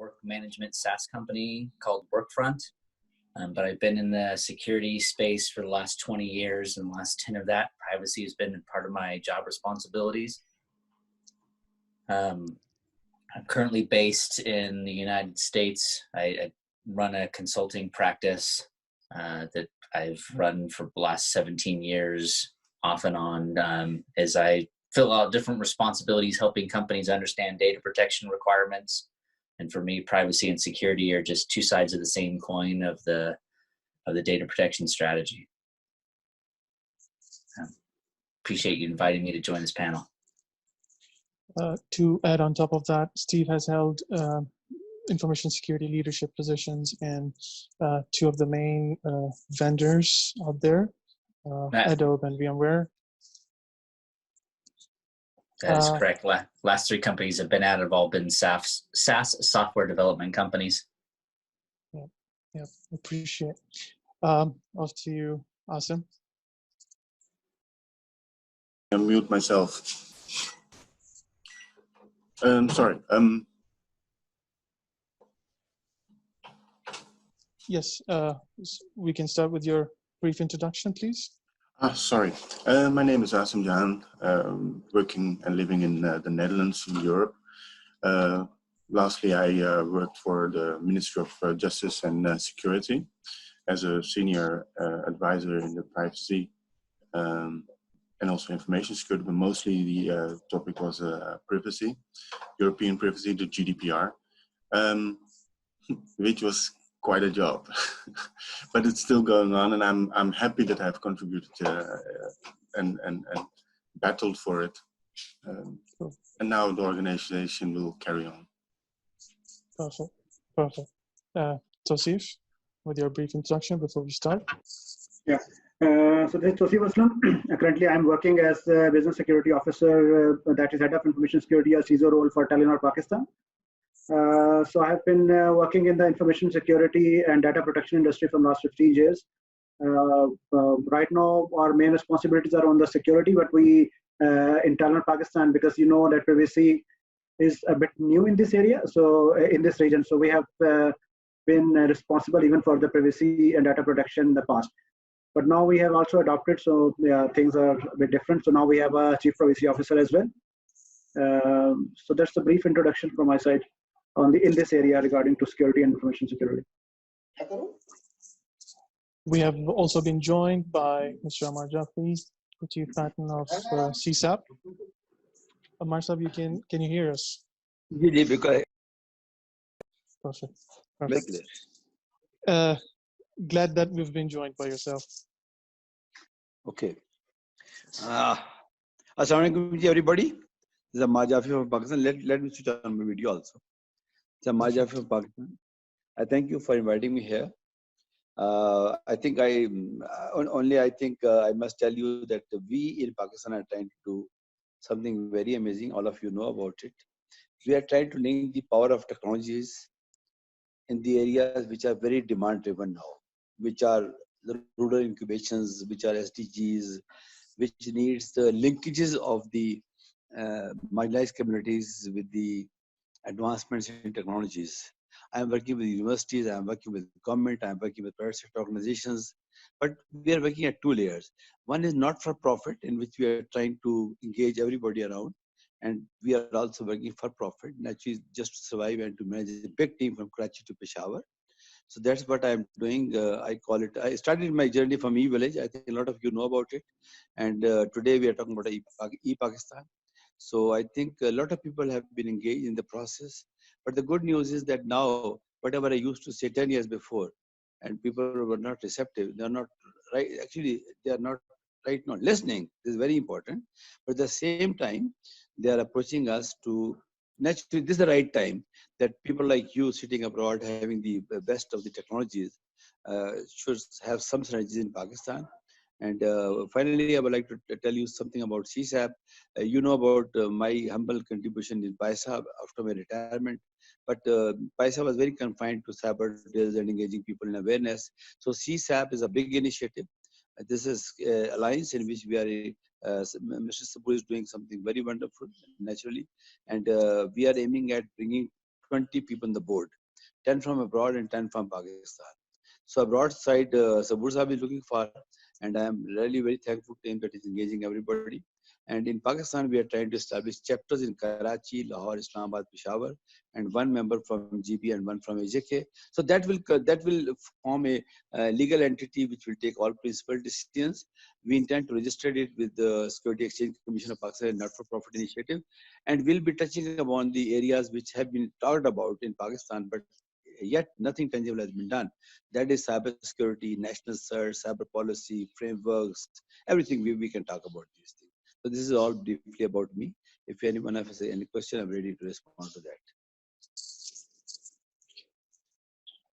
work management SaaS company called Workfront. But I've been in the security space for the last 20 years, and the last 10 of that, privacy has been part of my job responsibilities. I'm currently based in the United States. I run a consulting practice that I've run for the last 17 years, off and on, as I fill out different responsibilities, helping companies understand data protection requirements. And for me, privacy and security are just two sides of the same coin of the data protection strategy. Appreciate you inviting me to join this panel. To add on top of that, Steve has held information security leadership positions in two of the main vendors out there, Adobe and VMware. That is correct. Last three companies I've been at have all been SaaS software development companies. Yeah, appreciate. Off to you, Asim. I mute myself. Sorry. Yes, we can start with your brief introduction, please. Sorry. My name is Asim Jahan, working and living in the Netherlands, in Europe. Lastly, I worked for the Ministry of Justice and Security as a senior advisor in the privacy and also information security, but mostly the topic was privacy, European privacy, the GDPR, which was quite a job, but it's still going on, and I'm happy that I've contributed and battled for it, and now the organization will carry on. Perfect. Tauseef, with your brief introduction before we start. Yeah. So this is Tauseef Aslam. Currently, I'm working as a Business Security Officer, that is Head of Information Security, or CISO role for Telenor, Pakistan. So I've been working in the information security and data protection industry for the last 15 years. Right now, our main responsibilities are on the security, but we, in Telenor, Pakistan, because you know that privacy is a bit new in this area, so in this region. So we have been responsible even for the privacy and data protection in the past. But now we have also adopted, so yeah, things are a bit different. So now we have a Chief Privacy Officer as well. So that's the brief introduction from my side in this area regarding to security and information security. We have also been joined by Mr. Ammar Jaffri, the Chief Patron of CSAP. Ammar Sahab, can you hear us? Perfect. Glad that we've been joined by yourself. Okay. Assalamualaikum everybody. This is Ammar Jaffri from Pakistan. Let me switch on my video also. This is Ammar Jaffri from Pakistan. I thank you for inviting me here. I think I must tell you that we in Pakistan are trying to do something very amazing. All of you know about it. We are trying to link the power of technologies in the areas which are very demand driven now, which are the rural incubations, which are SDGs, which needs the linkages of the marginalized communities with the advancements in technologies. I am working with universities, I am working with government, I am working with private sector organizations, but we are working at two layers. One is not for profit, in which we are trying to engage everybody around, and we are also working for profit, naturally just to survive and to manage a big team from Karachi to Peshawar. So that's what I'm doing. I call it, I started my journey from e-village. I think a lot of you know about it. And today we are talking about e-Pakistan. So I think a lot of people have been engaged in the process. But the good news is that now, whatever I used to say 10 years before, and people were not receptive, they're not right. Actually, they are not right now listening. This is very important. But at the same time, they are approaching us to, naturally, this is the right time that people like you sitting abroad having the best of the technologies should have some synergies in Pakistan. And finally, I would like to tell you something about CSAP. You know about my humble contribution in Paisa after my retirement. But Paisa was very confined to cyber drills and engaging people in awareness. So CSAP is a big initiative. This is an alliance in which we are, Mr. Saboor is doing something very wonderful, naturally. And we are aiming at bringing 20 people on the board, 10 from abroad and 10 from Pakistan. So abroad side, Saboor Sahab is looking for, and I am really very thankful to him that he's engaging everybody. And in Pakistan, we are trying to establish chapters in Karachi, Lahore, Islamabad, Peshawar, and one member from GB and one from AJK. So that will form a legal entity which will take all principal decisions. We intend to register it with the Security Exchange Commission of Pakistan, not-for-profit initiative, and we'll be touching upon the areas which have been talked about in Pakistan, but yet nothing tangible has been done. That is cyber security, national search, cyber policy, frameworks, everything we can talk about these things. So this is all briefly about me. If anyone has any question, I'm ready to respond to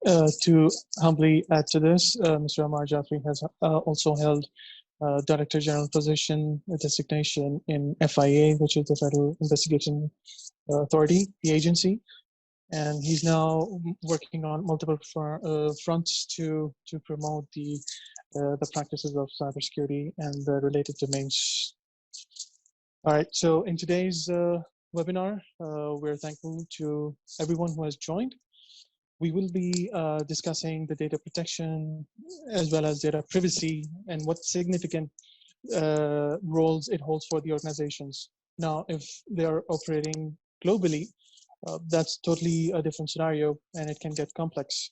that. To humbly add to this, Mr. Ammar Jaffri has also held Director General position designation in FIA, which is the Federal Investigation Authority, the agency. And he's now working on multiple fronts to promote the practices of cybersecurity and the related domains. All right, so in today's webinar, we're thankful to everyone who has joined. We will be discussing the data protection as well as data privacy and what significant roles it holds for the organizations. Now, if they are operating globally, that's totally a different scenario and it can get complex.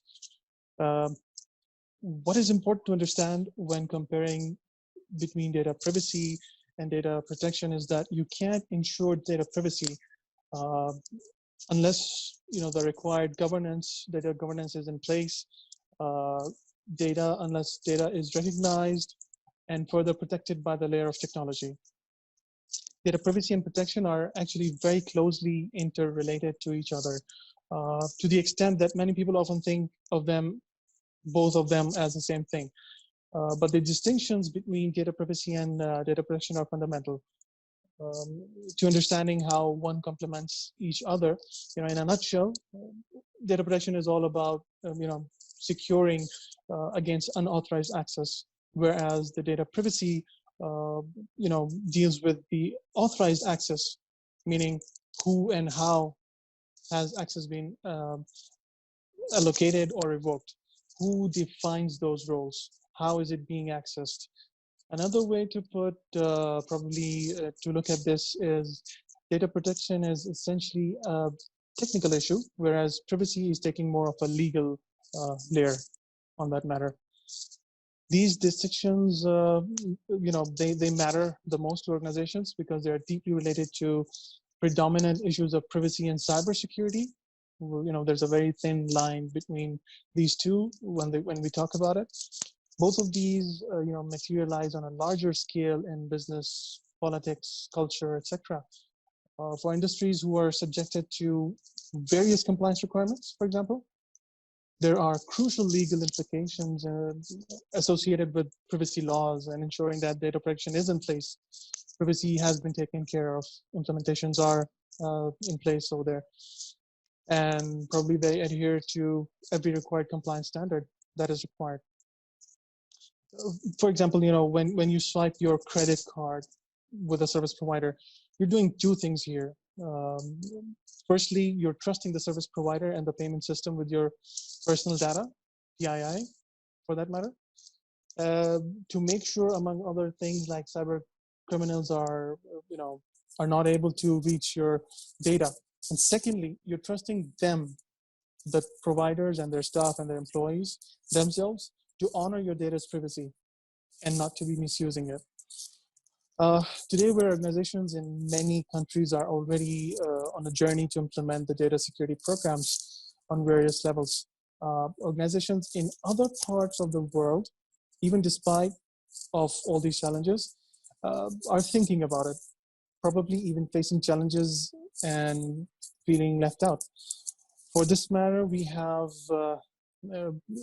What is important to understand when comparing between data privacy and data protection is that you can't ensure data privacy unless the required data governance is in place, unless data is recognized and further protected by the layer of technology. Data privacy and protection are actually very closely interrelated to each other, to the extent that many people often think of both of them as the same thing. But the distinctions between data privacy and data protection are fundamental. To understanding how one complements each other, in a nutshell, data protection is all about securing against unauthorized access, whereas the data privacy deals with the authorized access, meaning who and how has access been allocated or revoked, who defines those roles, how is it being accessed. Another way to put, to look at this is data protection is essentially a technical issue, whereas privacy is taking more of a legal layer on that matter. These distinctions, they matter the most to organizations because they are deeply related to predominant issues of privacy and cybersecurity. There's a very thin line between these two when we talk about it. Both of these, materialize on a larger scale in business, politics, culture, etc. For industries who are subjected to various compliance requirements, for example, there are crucial legal implications associated with privacy laws and ensuring that data protection is in place. Privacy has been taken care of. Implementations are in place over there. And probably they adhere to every required compliance standard that is required. For example, when you swipe your credit card with a service provider, you're doing two things here. Firstly, you're trusting the service provider and the payment system with your personal data, PII, for that matter, to make sure, among other things, like cyber criminals are not able to reach your data. And secondly, you're trusting them, the providers and their staff and their employees themselves, to honor your data's privacy and not to be misusing it. Today, where organizations in many countries are already on a journey to implement the data security programs on various levels, organizations in other parts of the world, even despite of all these challenges, are thinking about it, probably even facing challenges and feeling left out. For this matter, we have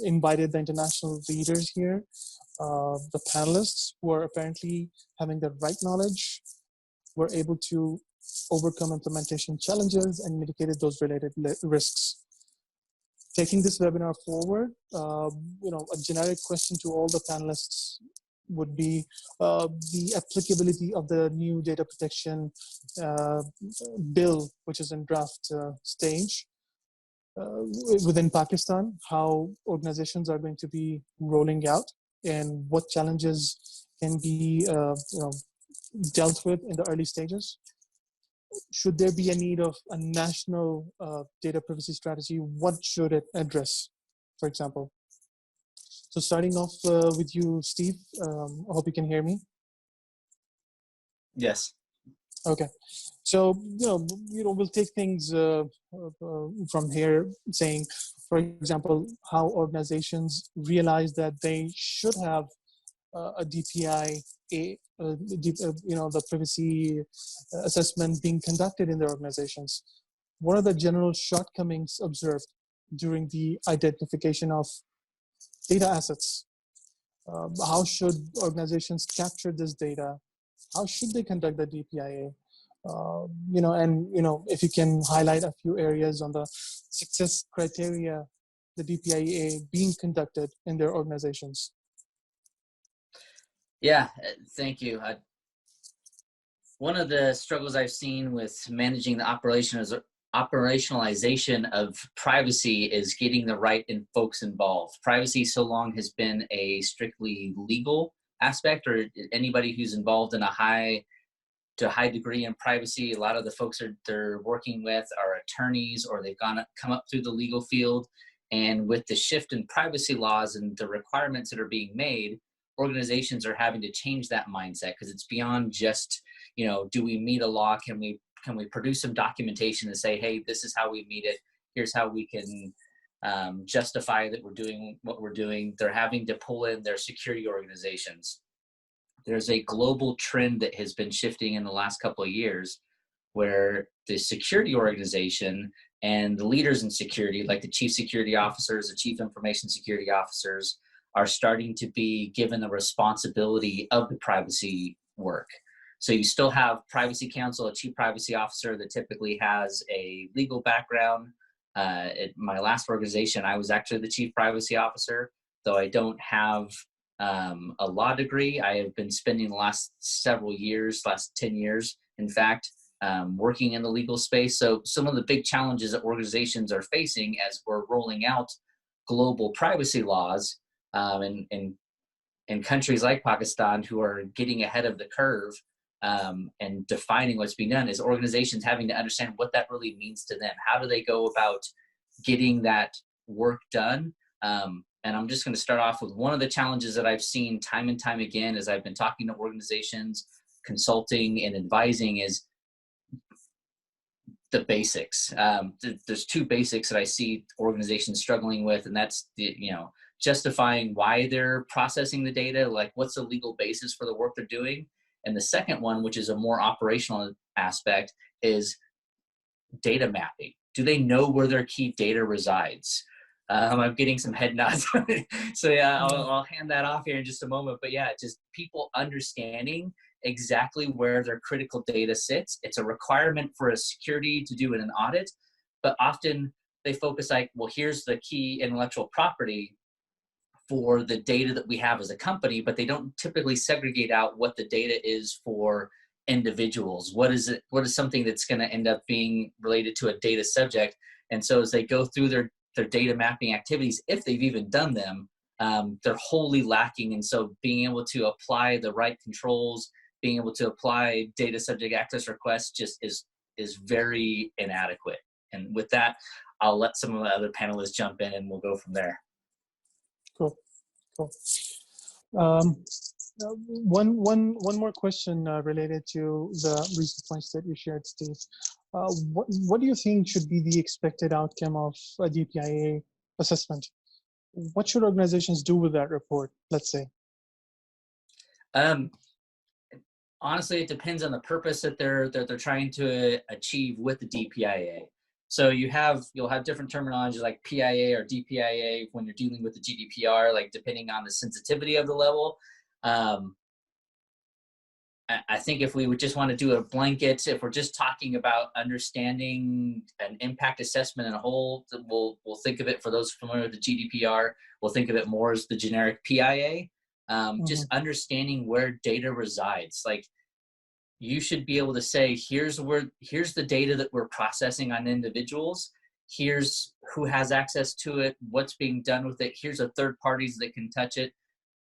invited the international leaders here, the panelists who are apparently having the right knowledge, were able to overcome implementation challenges and mitigated those related risks. Taking this webinar forward, a generic question to all the panelists would be the applicability of the new data protection bill, which is in draft stage, within Pakistan, how organizations are going to be rolling out and what challenges can be dealt with in the early stages? Should there be a need of a national data privacy strategy? What should it address, for example? So starting off with you, Steve, I hope you can hear me. Yes. Okay. So, we'll take things from here, saying, for example, how organizations realize that they should have a DPI, the privacy assessment being conducted in their organizations. What are the general shortcomings observed during the identification of data assets? How should organizations capture this data? How should they conduct the DPIA? If you can highlight a few areas on the success criteria, the DPIA being conducted in their organizations. Yeah, thank you. One of the struggles I've seen with managing the operationalization of privacy is getting the right folks involved. Privacy so long has been a strictly legal aspect, or anybody who's involved in a high degree in privacy. A lot of the folks they're working with are attorneys, or they've come up through the legal field. And with the shift in privacy laws and the requirements that are being made, organizations are having to change that mindset, because it's beyond just, do we meet a law? Can we produce some documentation and say, hey, this is how we meet it. Here's how we can justify that we're doing what we're doing. They're having to pull in their security organizations. There's a global trend that has been shifting in the last couple of years, where the security organization and the leaders in security, like the chief security officers, the chief information security officers, are starting to be given the responsibility of the privacy work. So you still have privacy counsel, a chief privacy officer that typically has a legal background. At my last organization, I was actually the chief privacy officer, though I don't have a law degree. I have been spending the last 10 years, in fact, working in the legal space. So some of the big challenges that organizations are facing as we're rolling out global privacy laws in countries like Pakistan, who are getting ahead of the curve and defining what's being done, is organizations having to understand what that really means to them. How do they go about getting that work done? And I'm just going to start off with one of the challenges that I've seen time and time again as I've been talking to organizations, consulting and advising, is the basics. There's two basics that I see organizations struggling with, and that's justifying why they're processing the data, like what's the legal basis for the work they're doing. And the second one, which is a more operational aspect, is data mapping. Do they know where their key data resides? I'm getting some head nods. So yeah, I'll hand that off here in just a moment. But yeah, just people understanding exactly where their critical data sits. It's a requirement for a security to do an audit, but often they focus like, well, here's the key intellectual property for the data that we have as a company, but they don't typically segregate out what the data is for individuals. What is something that's going to end up being related to a data subject? And so as they go through their data mapping activities, if they've even done them, they're wholly lacking. And so being able to apply the right controls, being able to apply data subject access requests just is very inadequate. And with that, I'll let some of the other panelists jump in and we'll go from there. Cool. One more question related to the recent points that you shared, Steve. What do you think should be the expected outcome of a DPIA assessment? What should organizations do with that report, let's say? Honestly, it depends on the purpose that they're trying to achieve with the DPIA. So you'll have different terminology like PIA or DPIA when you're dealing with the GDPR, like depending on the sensitivity of the level. I think if we would just want to do a blanket, if we're just talking about understanding an impact assessment in a whole, we'll think of it, for those familiar with the GDPR, we'll think of it more as the generic PIA. Just understanding where data resides. Like, you should be able to say, here's the data that we're processing on individuals, here's who has access to it, what's being done with it, here's a third parties that can touch it.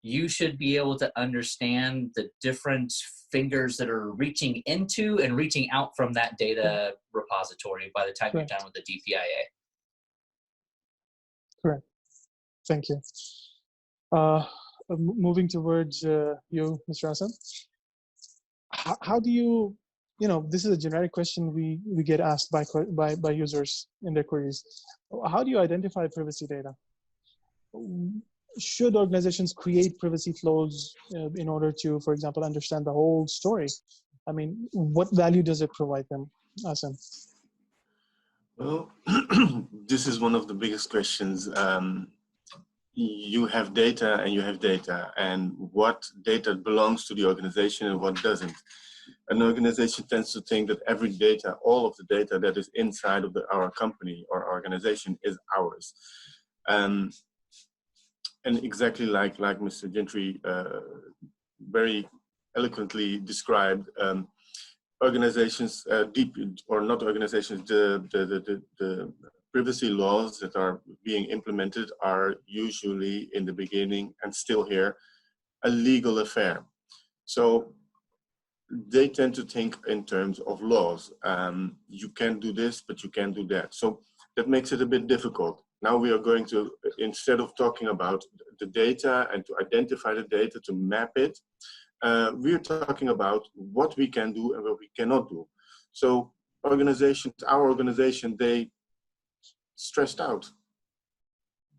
You should be able to understand the different fingers that are reaching into and reaching out from that data repository by the time you're done with the DPIA. Correct. Thank you. Moving towards you, Mr. Asim. How do you, this is a generic question we get asked by users in their queries. How do you identify privacy data? Should organizations create privacy flows in order to, for example, understand the whole story? I mean, what value does it provide them, Asim? Well, this is one of the biggest questions. You have data and you have data, and what data belongs to the organization and what doesn't. An organization tends to think that every data, all of the data that is inside of our company or organization is ours. And exactly like Mr. Gentry very eloquently described, organizations, the privacy laws that are being implemented are usually in the beginning and still here a legal affair. So they tend to think in terms of laws. You can do this, but you can't do that. So that makes it a bit difficult. Now we are going to, instead of talking about the data and to identify the data, to map it, we're talking about what we can do and what we cannot do. So organizations, our organization, they stressed out.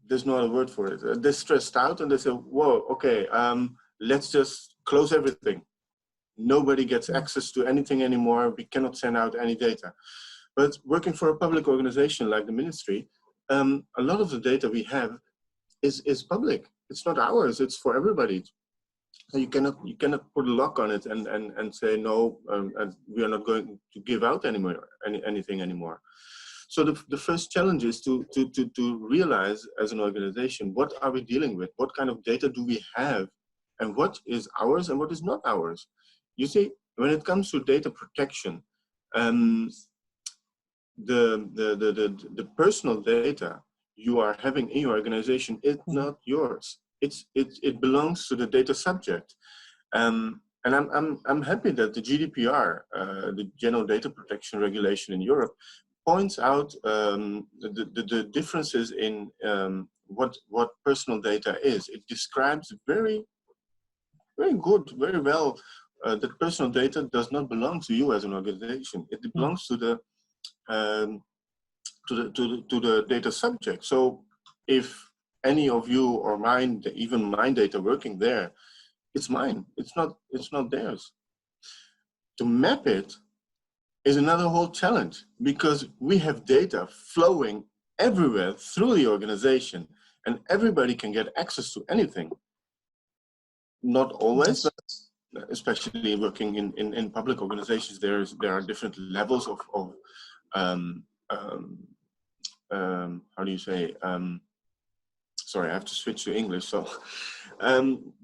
There's no other word for it. They're stressed out and they say, whoa, okay, let's just close everything. Nobody gets access to anything anymore. We cannot send out any data. But working for a public organization like the ministry, a lot of the data we have is public. It's not ours, it's for everybody. You cannot put a lock on it and say, no, we are not going to give out anything anymore. So the first challenge is to realize as an organization, what are we dealing with? What kind of data do we have? And what is ours and what is not ours? You see, when it comes to data protection, the personal data you are having in your organization is not yours. It belongs to the data subject. And I'm happy that the GDPR, the General Data Protection Regulation in Europe, points out the differences in what personal data is. It describes very good, very well that personal data does not belong to you as an organization. It belongs to the data subject. So if any of you or mine, even my data working there, it's mine. It's not theirs. To map it is another whole challenge, because we have data flowing everywhere through the organization and everybody can get access to anything. Not always, but especially working in public organizations, there are different levels of how do you say, sorry, I have to switch to English. So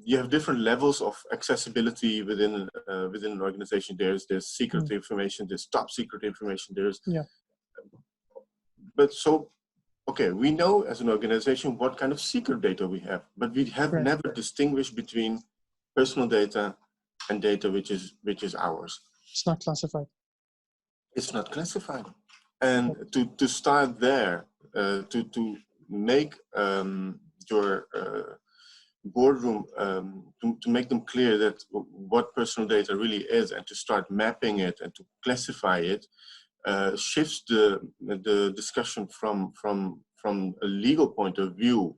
you have different levels of accessibility within an organization. There's secret information, there's top secret information, but so, okay, we know as an organization what kind of secret data we have, but we have never distinguished between personal data and data which is ours. It's not classified. It's not classified. And to start there, to make your boardroom, to make them clear that what personal data really is, and to start mapping it and to classify it, shifts the discussion from a legal point of view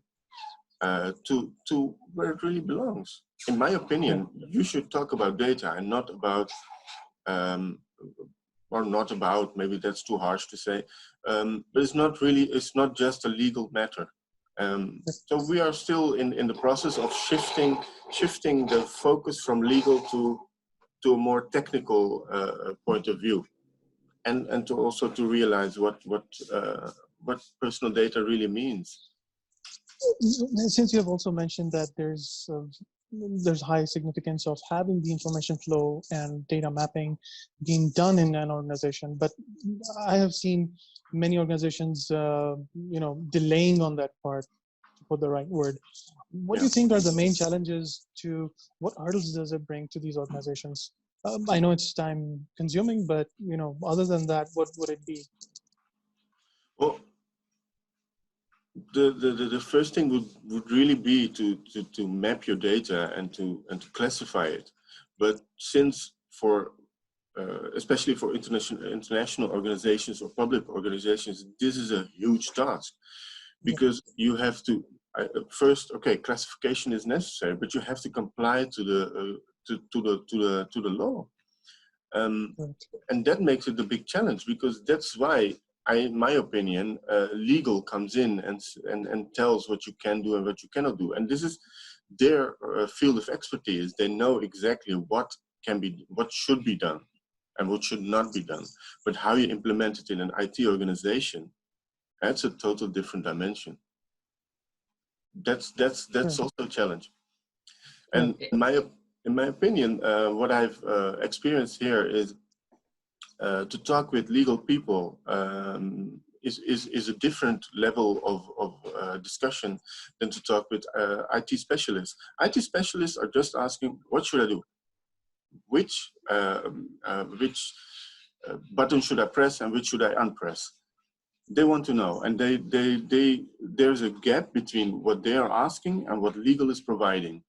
to where it really belongs. In my opinion, you should talk about data and not about, maybe that's too harsh to say, but it's not just a legal matter. So we are still in the process of shifting the focus from legal to a more technical point of view, and to also to realize what personal data really means. Since you have also mentioned that there's high significance of having the information flow and data mapping being done in an organization, but I have seen many organizations, delaying on that part, to put the right word. What do you think are the main challenges to, what hurdles does it bring to these organizations? I know it's time consuming, but, other than that, what would it be? Well, the first thing would really be to map your data and to classify it. But since especially for international organizations or public organizations, this is a huge task, because you have to first, okay, classification is necessary, but you have to comply to the law, and that makes it a big challenge, because that's why, in my opinion, legal comes in and tells what you can do and what you cannot do, and this is their field of expertise. They know exactly what should be done and what should not be done. But how you implement it in an IT organization, that's a total different dimension. That's also a challenge. And in my opinion, what I've experienced here is to talk with legal people is a different level of discussion than to talk with IT specialists. IT specialists are just asking, what should I do? Which button should I press and which should I unpress? They want to know, and there's a gap between what they are asking and what legal is providing.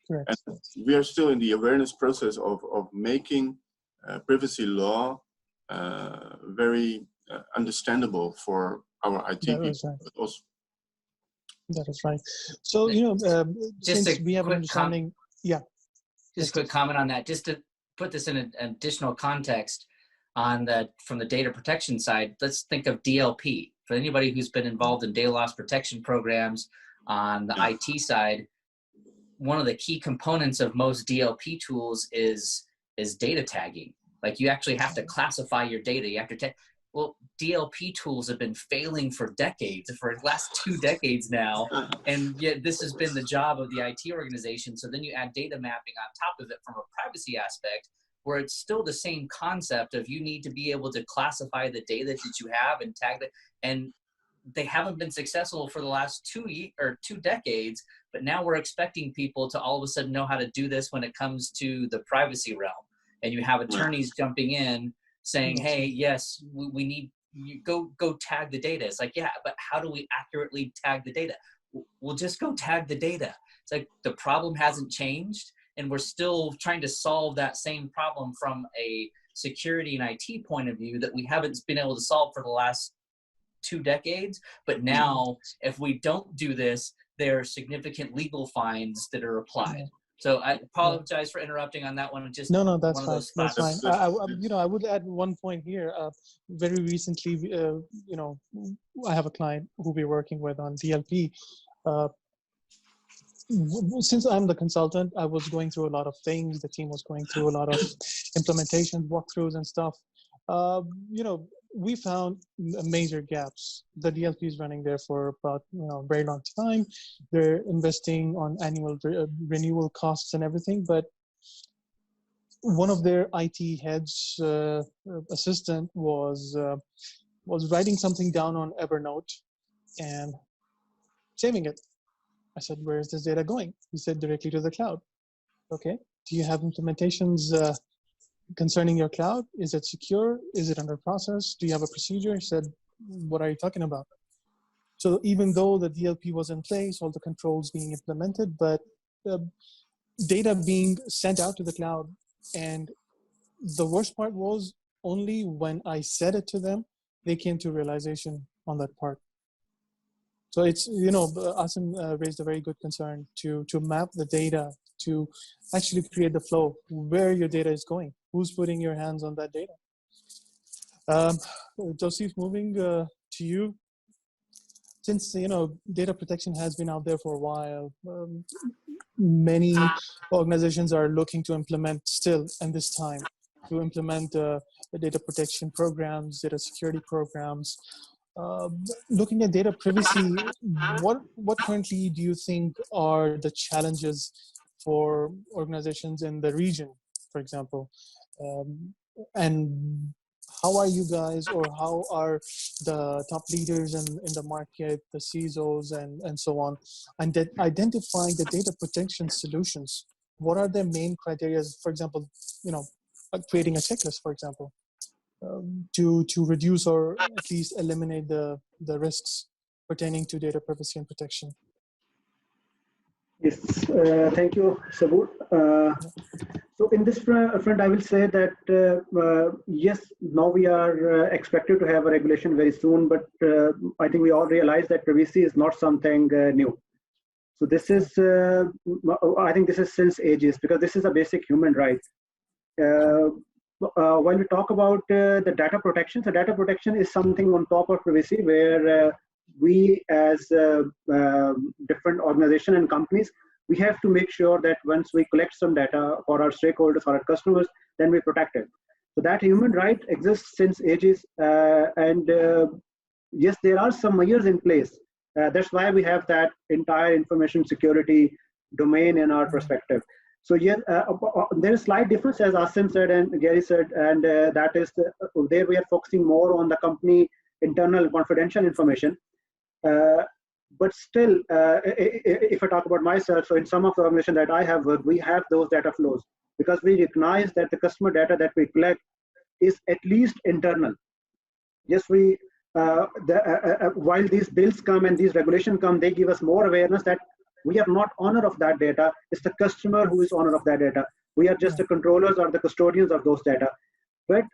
Correct. And we are still in the awareness process of making privacy law very understandable for our IT people. Right. That is right. So, since we have an understanding, Just a quick comment on that, just to put this in an additional context from the data protection side. Let's think of DLP. For anybody who's been involved in data loss protection programs on the IT side, one of the key components of most DLP tools is data tagging. Like, you actually have to classify your data. You have to well, DLP tools have been failing for decades, for the last 2 decades now, and yet this has been the job of the IT organization. So then you add data mapping on top of it from a privacy aspect, where it's still the same concept of you need to be able to classify the data that you have and tag it. And they haven't been successful for the last 2 decades, but now we're expecting people to all of a sudden know how to do this when it comes to the privacy realm. And you have attorneys jumping in saying, hey, yes, we need you go tag the data. It's like, yeah, but how do we accurately tag the data? We'll just go tag the data. It's like the problem hasn't changed, and we're still trying to solve that same problem from a security and IT point of view that we haven't been able to solve for the last 2 decades. But now, if we don't do this, there are significant legal fines that are applied. So I apologize for interrupting on that one. Just no, that's fine. That's fine. That's I would add one point here. Very recently, I have a client who we're working with on DLP. Since I'm the consultant, I was going through a lot of things. The team was going through a lot of implementation walkthroughs and stuff. We found major gaps. The DLP is running there for about a very long time. They're investing on annual renewal costs and everything, but one of their IT heads assistant was writing something down on Evernote and saving it. I said, where is this data going? He said, directly to the cloud. Okay. Do you have implementations concerning your cloud? Is it secure? Is it under process? Do you have a procedure? He said, what are you talking about? So even though the DLP was in place, all the controls being implemented, but data being sent out to the cloud. And the worst part was, only when I said it to them, they came to realization on that part. So it's, Asim raised a very good concern to map the data, to actually create the flow, where your data is going, who's putting your hands on that data. Tauseef, moving to you. Since, data protection has been out there for a while, many organizations are looking to implement still in this time, to implement the data protection programs, data security programs. Looking at data privacy, what currently do you think are the challenges for organizations in the region, for example? And how are you guys, or how are the top leaders in the market, the CISOs and so on, and that identifying the data protection solutions? What are their main criteria? For example, creating a checklist, for example, to reduce or at least eliminate the risks pertaining to data privacy and protection. Yes, thank you, Saboor. So in this front, I will say that yes, now we are expected to have a regulation very soon, but I think we all realize that privacy is not something new. So this is, I think this is since ages, because this is a basic human right. When we talk about the data protection, so data protection is something on top of privacy, where we as different organizations and companies, we have to make sure that once we collect some data for our stakeholders, for our customers, then we protect it. So that human right exists since ages, and yes, there are some measures in place. That's why we have that entire information security domain in our perspective. So yes, there is slight difference, as Asim said and Gary said, and that is there we are focusing more on the company internal confidential information. But still, if I talk about myself, so in some of the organizations that I have worked, we have those data flows, because we recognize that the customer data that we collect is at least internal. Yes, we while these bills come and these regulations come, they give us more awareness that we are not owner of that data. It's the customer who is owner of that data. We are just the controllers or the custodians of those data. But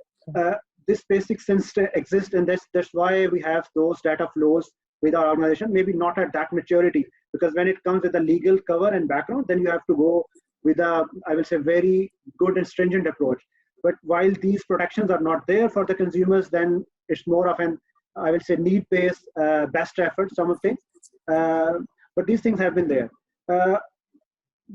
this basic sense exists, and that's why we have those data flows with our organization, maybe not at that maturity, because when it comes with a legal cover and background, then you have to go with a, I will say, very good and stringent approach. But while these protections are not there for the consumers, then it's more of an, I will say, need-based best effort, some of things. But these things have been there.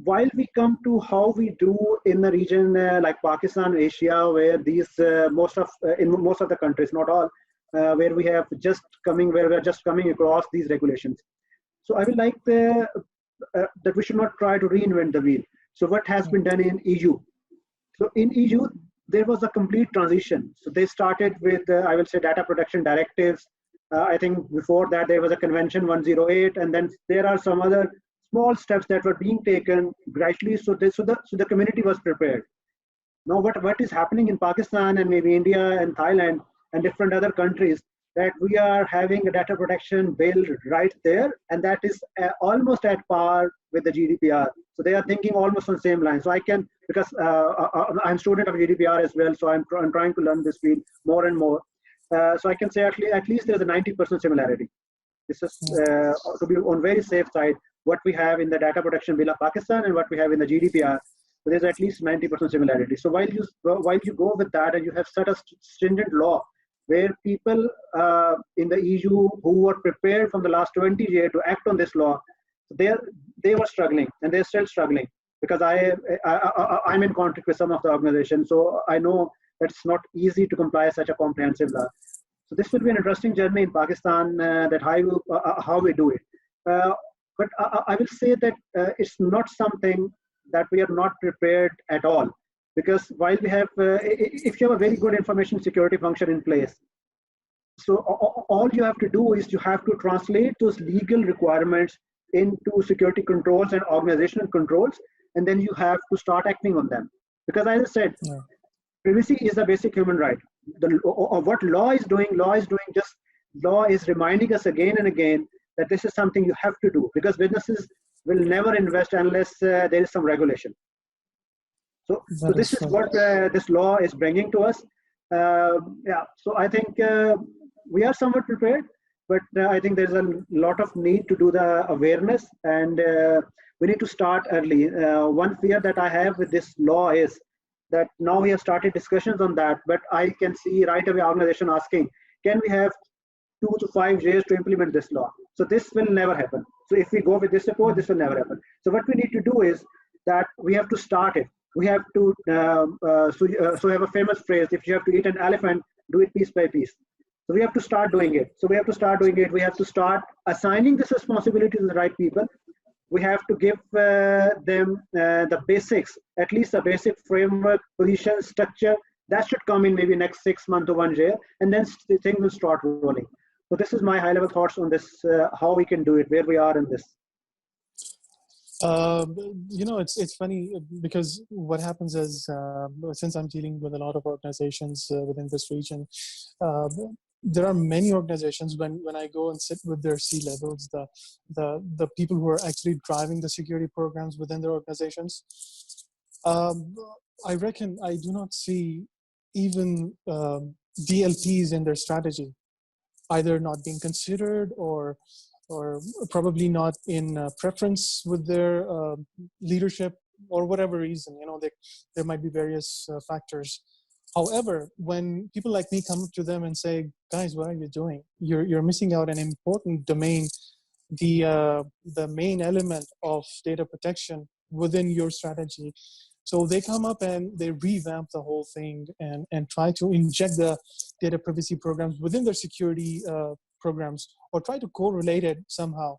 While we come to how we do in the region like Pakistan, Asia, where these in most of the countries, not all, where we have just coming, where we're just coming across these regulations. So I would like that we should not try to reinvent the wheel. So what has been done in EU? So in EU, there was a complete transition. So they started with, I will say, data protection directives. I think before that there was a convention 108, and then there are some other small steps that were being taken gradually. So the community was prepared. Now what is happening in Pakistan and maybe India and Thailand and different other countries, that we are having a data protection bill right there, and that is almost at par with the GDPR. So they are thinking almost on the same line. So I can, because I'm a student of GDPR as well, so I'm trying to learn this field more and more. So I can say at least there's a 90% similarity. This is to be on very safe side, what we have in the data protection bill of Pakistan and what we have in the GDPR. So there's at least 90% similarity. So while you go with that and you have such a stringent law, where people in the EU who were prepared from the last 20 years to act on this law, they were struggling, and they're still struggling, because I'm in contact with some of the organizations, so I know that it's not easy to comply such a comprehensive law. So this will be an interesting journey in Pakistan, that how we do it. But I will say that it's not something that we are not prepared at all. Because while we have, if you have a very good information security function in place, so all you have to do is you have to translate those legal requirements into security controls and organizational controls, and then you have to start acting on them. Because as I said, privacy is a basic human right. What law is doing is reminding us again and again that this is something you have to do, because businesses will never invest unless there is some regulation. So this is what this law is bringing to us. So I think we are somewhat prepared, but I think there's a lot of need to do the awareness, and we need to start early. One fear that I have with this law is that now we have started discussions on that, but I can see right away organization asking, can we have 2 to 5 years to implement this law? So this will never happen. So if we go with this approach, this will never happen. So what we need to do is that we have to start it. We have to, so we have a famous phrase, if you have to eat an elephant, do it piece by piece. So we have to start doing it. We have to start assigning this responsibility to the right people. We have to give them the basics, at least the basic framework, position, structure, That should come in maybe next 6 months to 1 year, and then things will start rolling. So this is my high-level thoughts on this, how we can do it, where we are in this. It's funny because what happens is, since I'm dealing with a lot of organizations within this region, there are many organizations when I go and sit with their C-levels, the people who are actually driving the security programs within their organizations, I reckon I do not see even DLPs in their strategy, either not being considered or probably not in preference with their leadership or whatever reason. There might be various factors. However, when people like me come up to them and say, guys, what are you doing? You're missing out an important domain, the main element of data protection within your strategy. So they come up and they revamp the whole thing and try to inject the data privacy programs within their security programs, or try to correlate it somehow.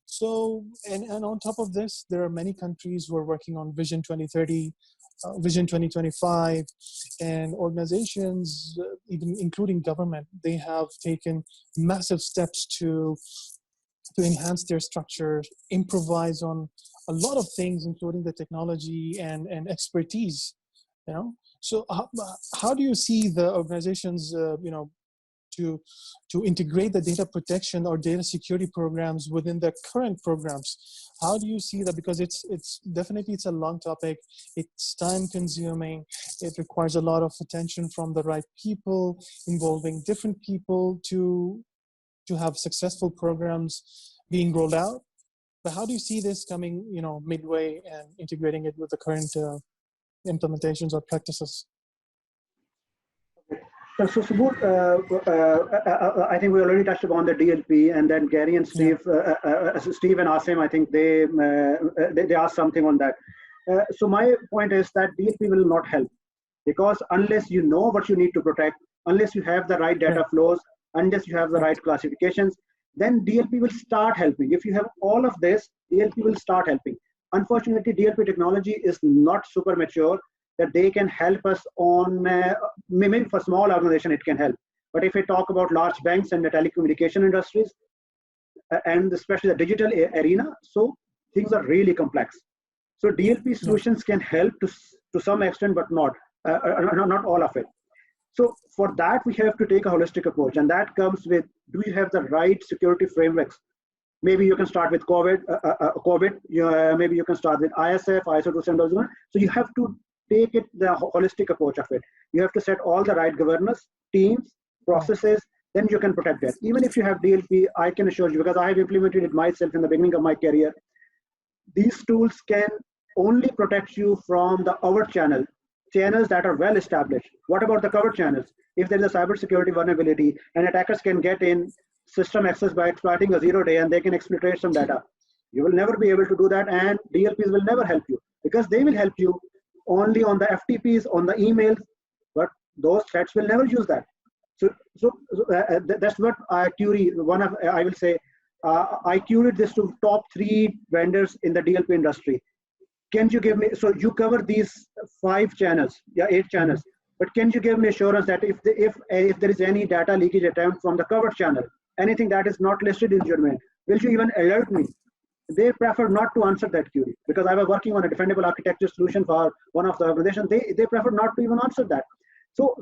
So, and on top of this, there are many countries who are working on Vision 2030, Vision 2025, and organizations, even including government, they have taken massive steps to enhance their structure, improvise on a lot of things, including the technology and expertise. So how do you see the organizations, to integrate the data protection or data security programs within their current programs? How do you see that? Because it's definitely, it's a long topic. It's time consuming. It requires a lot of attention from the right people, involving different people to have successful programs being rolled out. But how do you see this coming, midway and integrating it with the current implementations or practices? So Saboor, I think we already touched upon the DLP, and then Gary and Steve, Steve and Asim, I think they asked something on that. So my point is that DLP will not help, because unless you know what you need to protect, unless you have the right data flows, unless you have the right classifications, then DLP will start helping. If you have all of this, DLP will start helping. Unfortunately, DLP technology is not super mature that they can help us on, maybe for small organization it can help. But if we talk about large banks and the telecommunication industries, and especially the digital arena, so things are really complex. So DLP solutions can help to some extent, but not all of it. So for that, we have to take a holistic approach, and that comes with, do you have the right security frameworks? Maybe you can start with COVID, maybe you can start with ISF, ISO 27001. So you have to take it the holistic approach of it. You have to set all the right governance, teams, processes, then you can protect that. Even if you have DLP, I can assure you, because I have implemented it myself in the beginning of my career, these tools can only protect you from the overt channels that are well established. What about the covered channels? If there is a cybersecurity vulnerability and attackers can get in system access by exploiting a 0-day and they can exploit some data, you will never be able to do that, and DLPs will never help you, because they will help you only on the FTPs, on the emails, but those threats will never use that. So that's what I will say, I queried this to top 3 vendors in the DLP industry. Can you give me, so you cover these 5 channels, 8 channels, but can you give me assurance that if there is any data leakage attempt from the covered channel, anything that is not listed in your domain, will you even alert me? They prefer not to answer that query, because I was working on a defendable architecture solution for one of the organizations. They prefer not to even answer that. So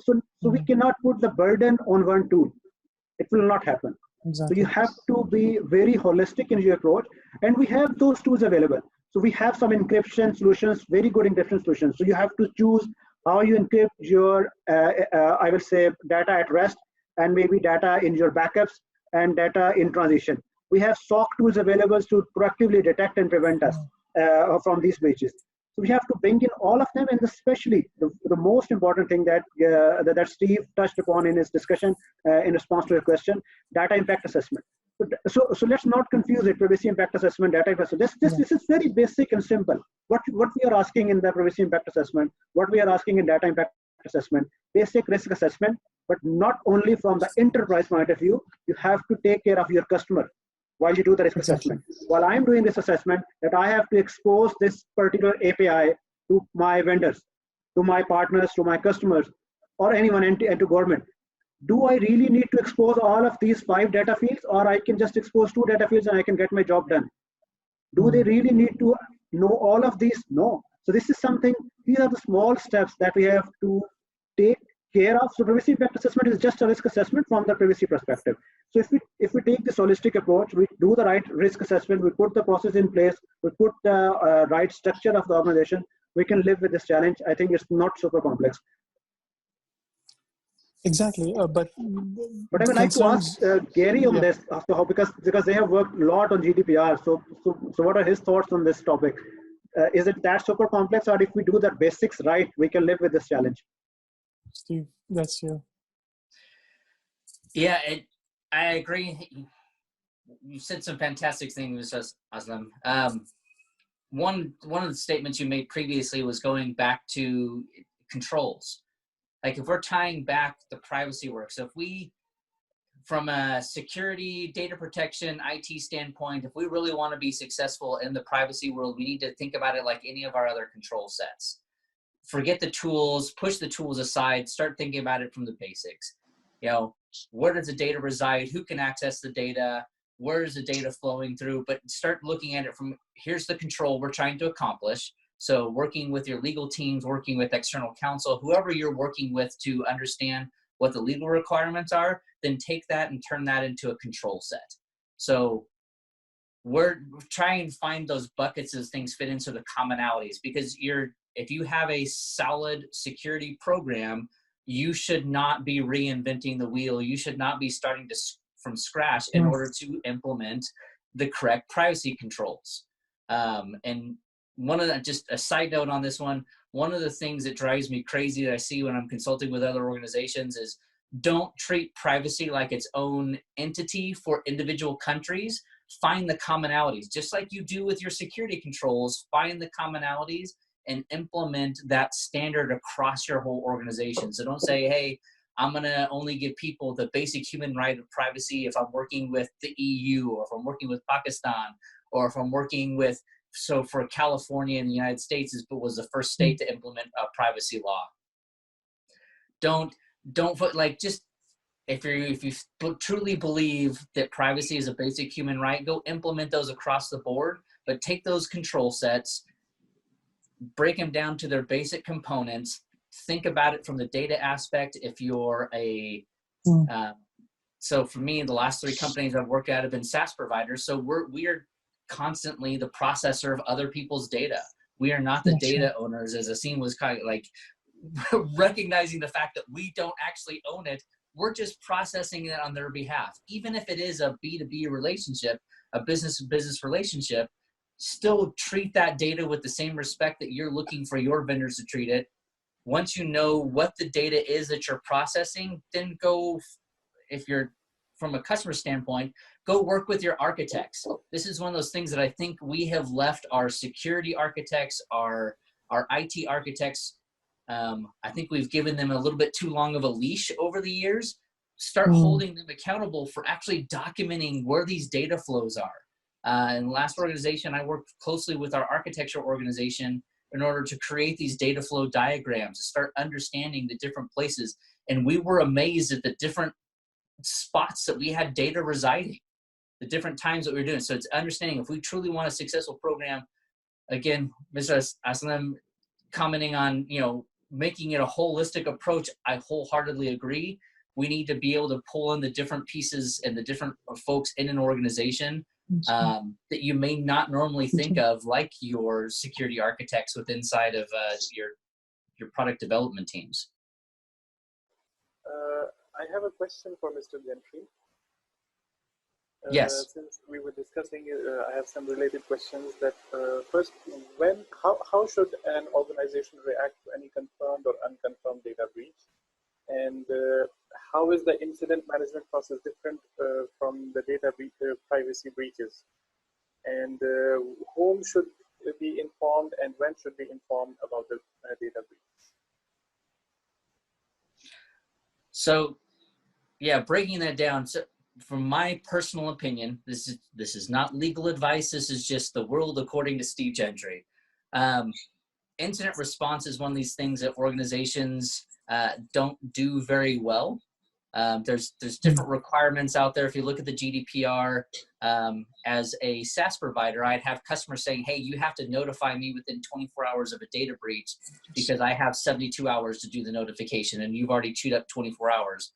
we cannot put the burden on one tool. It will not happen. Exactly. So you have to be very holistic in your approach, and we have those tools available. So we have some encryption solutions, very good encryption solutions. So you have to choose how you encrypt your, I will say, data at rest, and maybe data in your backups and data in transition. We have SOC tools available to proactively detect and prevent us from these breaches. So we have to bring in all of them, and especially the most important thing that Steve touched upon in his discussion in response to your question, data impact assessment. So let's not confuse it, privacy impact assessment, data impact assessment. This is very basic and simple. What we are asking in the privacy impact assessment, what we are asking in data impact assessment, basic risk assessment, but not only from the enterprise point of view. You have to take care of your customer while you do the risk assessment. While I'm doing this assessment, that I have to expose this particular API to my vendors, to my partners, to my customers, or anyone and to government, do I really need to expose all of these 5 data fields, or I can just expose 2 data fields and I can get my job done? Do they really need to know all of these? No. So this is something, these are the small steps that we have to take care of. So privacy impact assessment is just a risk assessment from the privacy perspective. So if we take this holistic approach, we do the right risk assessment, we put the process in place, we put the right structure of the organization, we can live with this challenge. I think it's not super complex. Exactly, but I would like to ask Gary on this, because they have worked a lot on GDPR. So what are his thoughts on this topic? Is it that super complex, or if we do the basics right, we can live with this challenge? Steve, that's you. Yeah, I agree. You said some fantastic things, Aslam. One of the statements you made previously was going back to controls. Like if we're tying back the privacy work, so if we, from a security, data protection, IT standpoint, if we really want to be successful in the privacy world, we need to think about it like any of our other control sets. Forget the tools, push the tools aside, start thinking about it from the basics. You know, where does the data reside? Who can access the data? Where is the data flowing through? But start looking at it from, here's the control we're trying to accomplish. So working with your legal teams, working with external counsel, whoever you're working with to understand what the legal requirements are, then take that and turn that into a control set. So we're trying to find those buckets as things fit into the commonalities, because if you have a solid security program, you should not be reinventing the wheel. You should not be starting from scratch in order to implement the correct privacy controls. And just a side note on this one of the things that drives me crazy that I see when I'm consulting with other organizations is don't treat privacy like its own entity for individual countries. Find the commonalities, just like you do with your security controls. Find the commonalities and implement that standard across your whole organization. So don't say, hey, I'm going to only give people the basic human right of privacy if I'm working with the EU, or if I'm working with Pakistan, or if I'm working with, so for California in the United States was the first state to implement a privacy law. Don't put, like, just if you truly believe that privacy is a basic human right, go implement those across the board, but take those control sets, break them down to their basic components, think about it from the data aspect. If you're so for me, the last 3 companies I've worked at have been SaaS providers. So we are constantly the processor of other people's data. We are not the data owners, as Asim was kind of like recognizing the fact that we don't actually own it. We're just processing it on their behalf. Even if it is a B2B relationship, a business-to-business relationship, still treat that data with the same respect that you're looking for your vendors to treat it. Once you know what the data is that you're processing, then go, if you're from a customer standpoint, go work with your architects. This is one of those things that I think we have left our security architects, our IT architects, I think we've given them a little bit too long of a leash over the years. Start holding them accountable for actually documenting where these data flows are. In the last organization, I worked closely with our architecture organization in order to create these data flow diagrams, to start understanding the different places. And we were amazed at the different spots that we had data residing, the different times that we were doing. So it's understanding, if we truly want a successful program, again, Mr. Aslam commenting on, making it a holistic approach, I wholeheartedly agree. We need to be able to pull in the different pieces and the different folks in an organization that you may not normally think of, like your security architects with inside of your product development teams. I have a question for Mr. Gentry. Yes. Since we were discussing, I have some related questions. That first, how should an organization react to any confirmed or unconfirmed data breach? And how is the incident management process different from the data privacy breaches? And whom should be informed and when should be informed about the data breach? So, yeah, breaking that down. So, from my personal opinion, this is not legal advice. This is just the world according to Steve Gentry. Incident response is one of these things that organizations, don't do very well. There's different requirements out there. If you look at the GDPR, as a SaaS provider, I'd have customers saying, hey, you have to notify me within 24 hours of a data breach because I have 72 hours to do the notification and you've already chewed up 24 hours,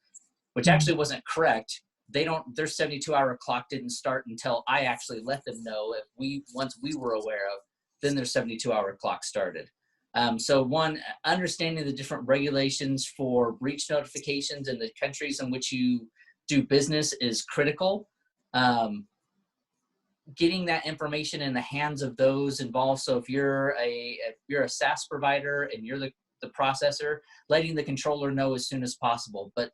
which actually wasn't correct. Their 72-hour clock didn't start until I actually let them know. Once we were aware of, then their 72-hour clock started. So one, understanding the different regulations for breach notifications in the countries in which you do business is critical. Getting that information in the hands of those involved. So if you're a SaaS provider and you're the processor, letting the controller know as soon as possible. But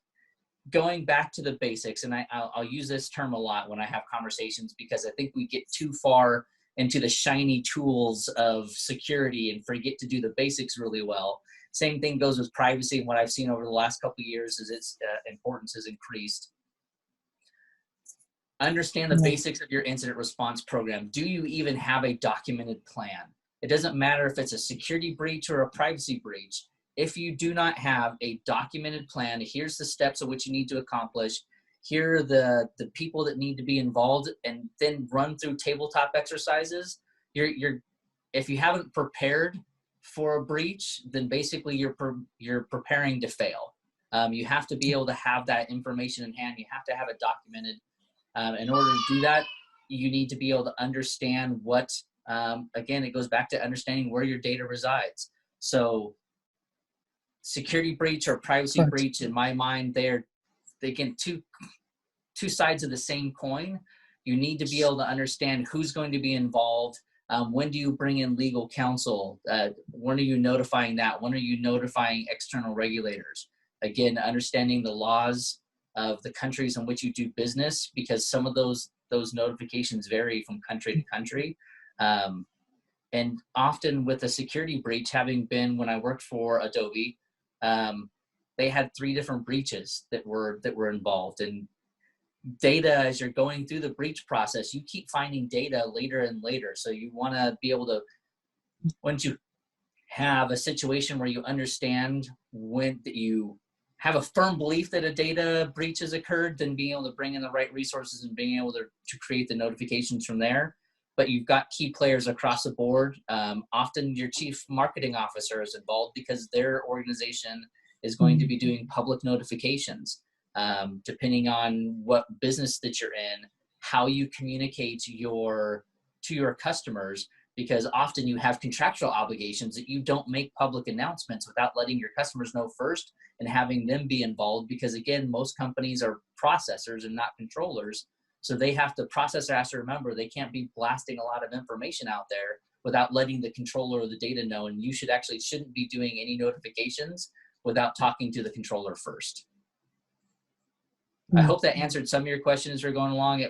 going back to the basics, and I'll use this term a lot when I have conversations because I think we get too far into the shiny tools of security and forget to do the basics really well. Same thing goes with privacy. And what I've seen over the last couple of years is its importance has increased. Understand the basics of your incident response program. Do you even have a documented plan? It doesn't matter if it's a security breach or a privacy breach. If you do not have a documented plan, here's the steps of which you need to accomplish. Here are the people that need to be involved, and then run through tabletop exercises. If you haven't prepared for a breach, then basically you're preparing to fail. You have to be able to have that information in hand. You have to have it documented. In order to do that, you need to be able to understand what, again, it goes back to understanding where your data resides. So security breach or privacy breach, in my mind, they can two sides of the same coin. You need to be able to understand who's going to be involved. When do you bring in legal counsel? When are you notifying that? When are you notifying external regulators? Again, understanding the laws of the countries in which you do business, because some of those notifications vary from country to country. And often with a security breach, having been when I worked for Adobe, they had 3 different breaches that were involved. And data, as you're going through the breach process, you keep finding data later and later. So you want to be able to, once you have a situation where you understand when that you have a firm belief that a data breach has occurred, then being able to bring in the right resources and being able to create the notifications from there. But you've got key players across the board. Often your chief marketing officer is involved because their organization is going to be doing public notifications. Depending on what business that you're in, how you communicate to your customers, because often you have contractual obligations that you don't make public announcements without letting your customers know first and having them be involved, because again, most companies are processors and not controllers. So the processor has to remember they can't be blasting a lot of information out there without letting the controller or the data know. And you shouldn't be doing any notifications without talking to the controller first. I hope that answered some of your questions as we're going along.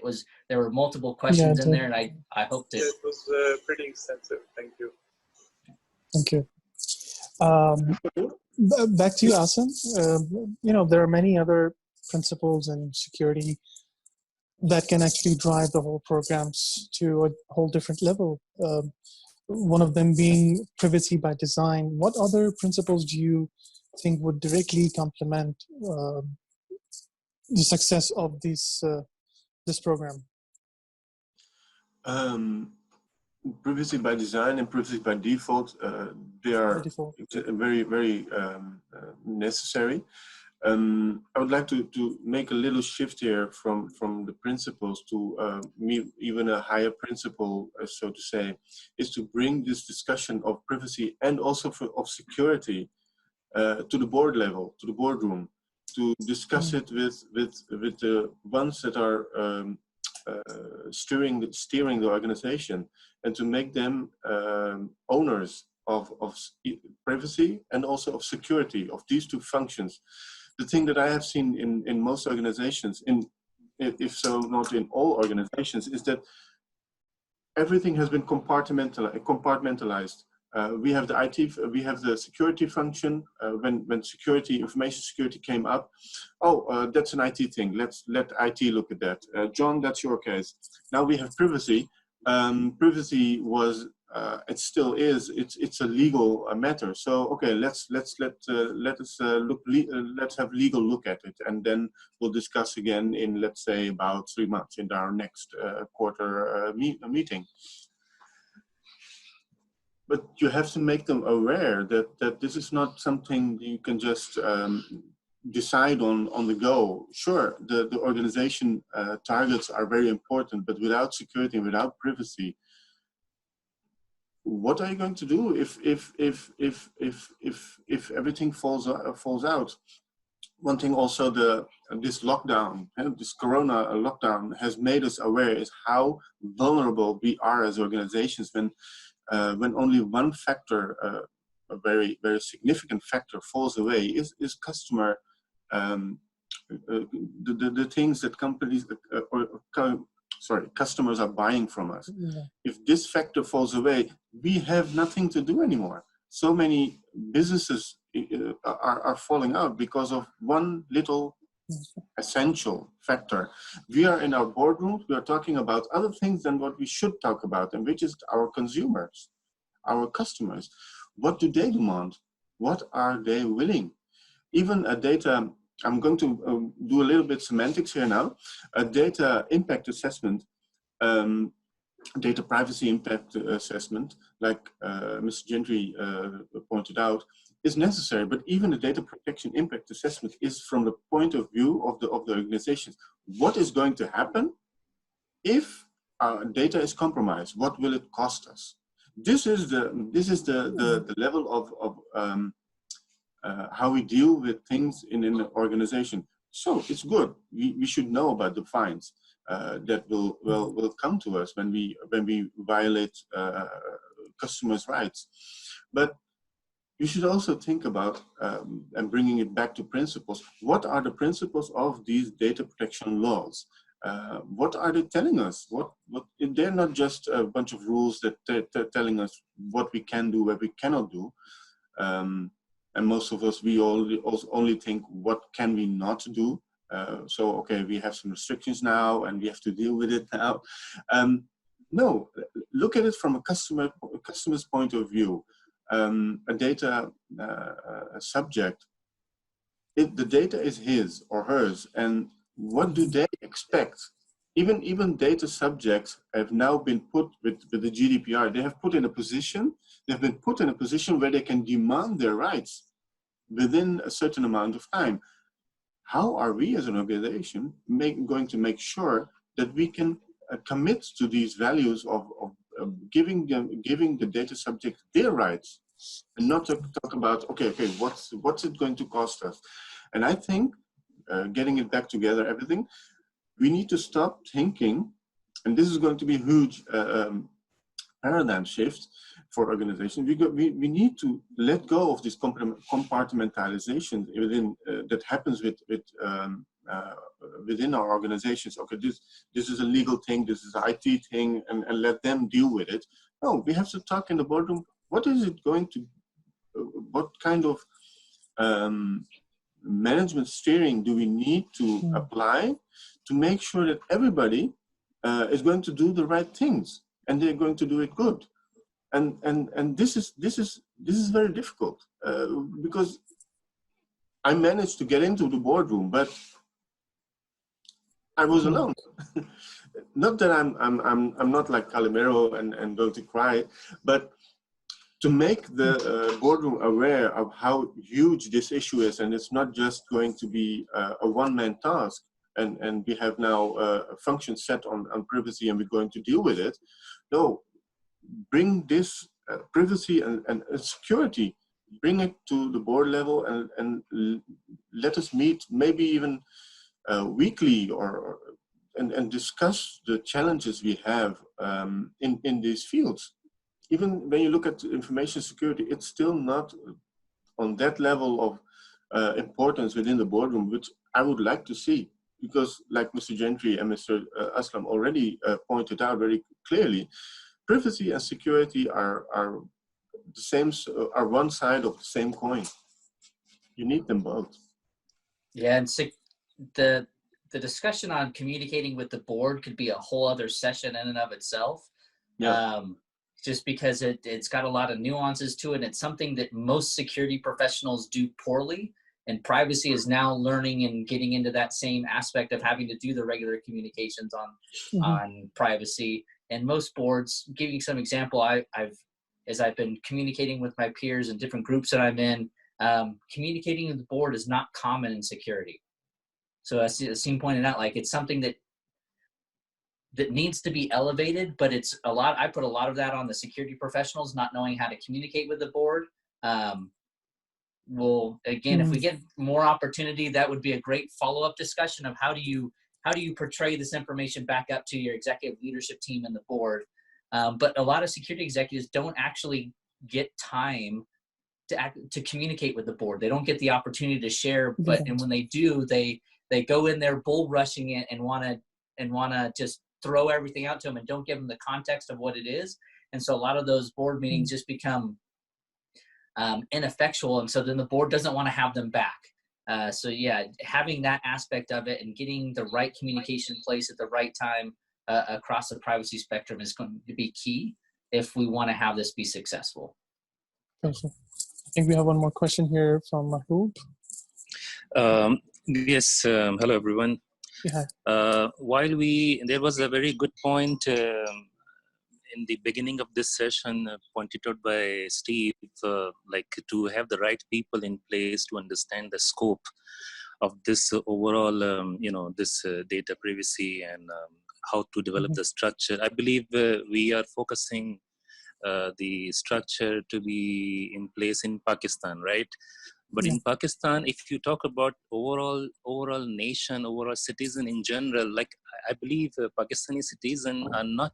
There were multiple questions in there, and I hope to. It was pretty extensive. Thank you. Thank you. Back to you, Asim. There are many other principles in security that can actually drive the whole programs to a whole different level. One of them being privacy by design. What other principles do you think would directly complement the success of this program? Privacy by design and privacy by default, they are very, very necessary. I would like to make a little shift here from the principles to even a higher principle, so to say, is to bring this discussion of privacy and also of security to the board level, to the boardroom, to discuss it with the ones that are steering the organization, and to make them owners of privacy and also of security, of these 2 functions. The thing that I have seen in most organizations, if so not in all organizations, is that everything has been compartmentalized. We have the IT, we have the security function. When information security came up, that's an IT thing. Let IT look at that. John, that's your case. Now we have privacy. Privacy was it still is. It's a legal matter. So okay, let's have legal look at it, and then we'll discuss again in, let's say, about 3 months in our next quarter meeting. But you have to make them aware that this is not something you can just decide on the go. Sure, the organization targets are very important, but without security and without privacy, what are you going to do if everything falls out? One thing also, this lockdown, this Corona lockdown, has made us aware is how vulnerable we are as organizations when only one factor, a very significant factor, falls away. Is customer the things that companies customers are buying from us. Yeah. If this factor falls away, we have nothing to do anymore. So many businesses are falling out because of one little essential factor. We are in our boardrooms, we are talking about other things than what we should talk about, and which is our consumers, our customers. What do they demand? What are they willing? Even a data, I'm going to do a little bit semantics here now. A data impact assessment, data privacy impact assessment, like Mr. Gentry pointed out, is necessary. But even the data protection impact assessment is from the point of view of the organizations. What is going to happen if our data is compromised? What will it cost us? This is the level of how we deal with things in an organization. So it's good. We should know about the fines that will come to us when we violate customers' rights. But you should also think about and bringing it back to principles. What are the principles of these data protection laws? What are they telling us? What they're not just a bunch of rules that they're telling us what we can do, what we cannot do. And most of us, we only think, what can we not do? So, okay, we have some restrictions now and we have to deal with it now. No, look at it from a customer's point of view. A data subject, the data is his or hers, and what do they expect? Even data subjects have now been put with the GDPR. They have put in a position. They've been put in a position where they can demand their rights within a certain amount of time. How are we as an organization going to make sure that we can commit to these values of giving the data subject their rights, and not to talk about okay, what's it going to cost us? And I think getting it back together, everything, we need to stop thinking, and this is going to be a huge paradigm shift for organizations. We need to let go of this compartmentalization within that happens within our organizations. Okay, this is a legal thing, this is an IT thing, and let them deal with it. No, we have to talk in the boardroom. What is it going to? What kind of management steering do we need to apply to make sure that everybody is going to do the right things and they're going to do it good? And this is very difficult because I managed to get into the boardroom, but I was alone. Not that I'm not like Calimero and going to cry, but to make the boardroom aware of how huge this issue is, and it's not just going to be a one-man task, and we have now a function set on privacy and we're going to deal with it. No, bring this privacy and security, bring it to the board level and let us meet maybe even weekly and discuss the challenges we have in these fields. Even when you look at information security, it's still not on that level of importance within the boardroom, which I would like to see, because like Mr. Gentry and Mr. Aslam already pointed out very clearly, privacy and security are the same, are one side of the same coin. You need them both. Yeah, and the discussion on communicating with the board could be a whole other session in and of itself. Yeah. just because it's got a lot of nuances to it. And it's something that most security professionals do poorly. And privacy is now learning and getting into that same aspect of having to do the regular communications on privacy. And most boards, giving some example, as I've been communicating with my peers and different groups that I'm in, communicating with the board is not common in security. So as Asim pointed out, like it's something that needs to be elevated, but it's a lot. I put a lot of that on the security professionals not knowing how to communicate with the board. Well, again, if we get more opportunity, that would be a great follow-up discussion of how do you portray this information back up to your executive leadership team and the board. But a lot of security executives don't actually get time to communicate with the board. They don't get the opportunity to share, and when they do, they go in there bull rushing it and want to just throw everything out to them and don't give them the context of what it is. And so a lot of those board meetings just become ineffectual. And so then the board doesn't want to have them back. So yeah, having that aspect of it and getting the right communication in place at the right time across the privacy spectrum is going to be key if we want to have this be successful. I think we have one more question here from Mahbub. Yes, hello everyone. Yeah. There was a very good point in the beginning of this session pointed out by Steve, like to have the right people in place to understand the scope of this overall, this data privacy and how to develop the structure. I believe we are focusing the structure to be in place in Pakistan, right? But in Pakistan, if you talk about overall nation, overall citizen in general, like I believe Pakistani citizens are not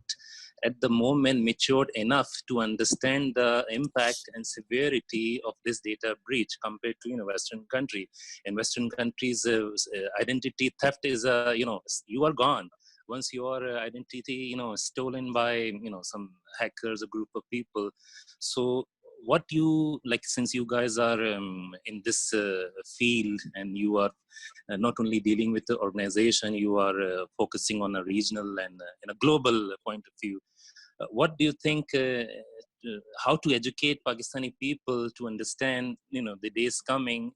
at the moment matured enough to understand the impact and severity of this data breach compared to Western country. In Western countries, identity theft is you are gone. Once your identity stolen by some hackers, a group of people. So what you like, since you guys are in this field and you are not only dealing with the organization, you are focusing on a regional and in a global point of view, what do you think how to educate Pakistani people to understand the days coming,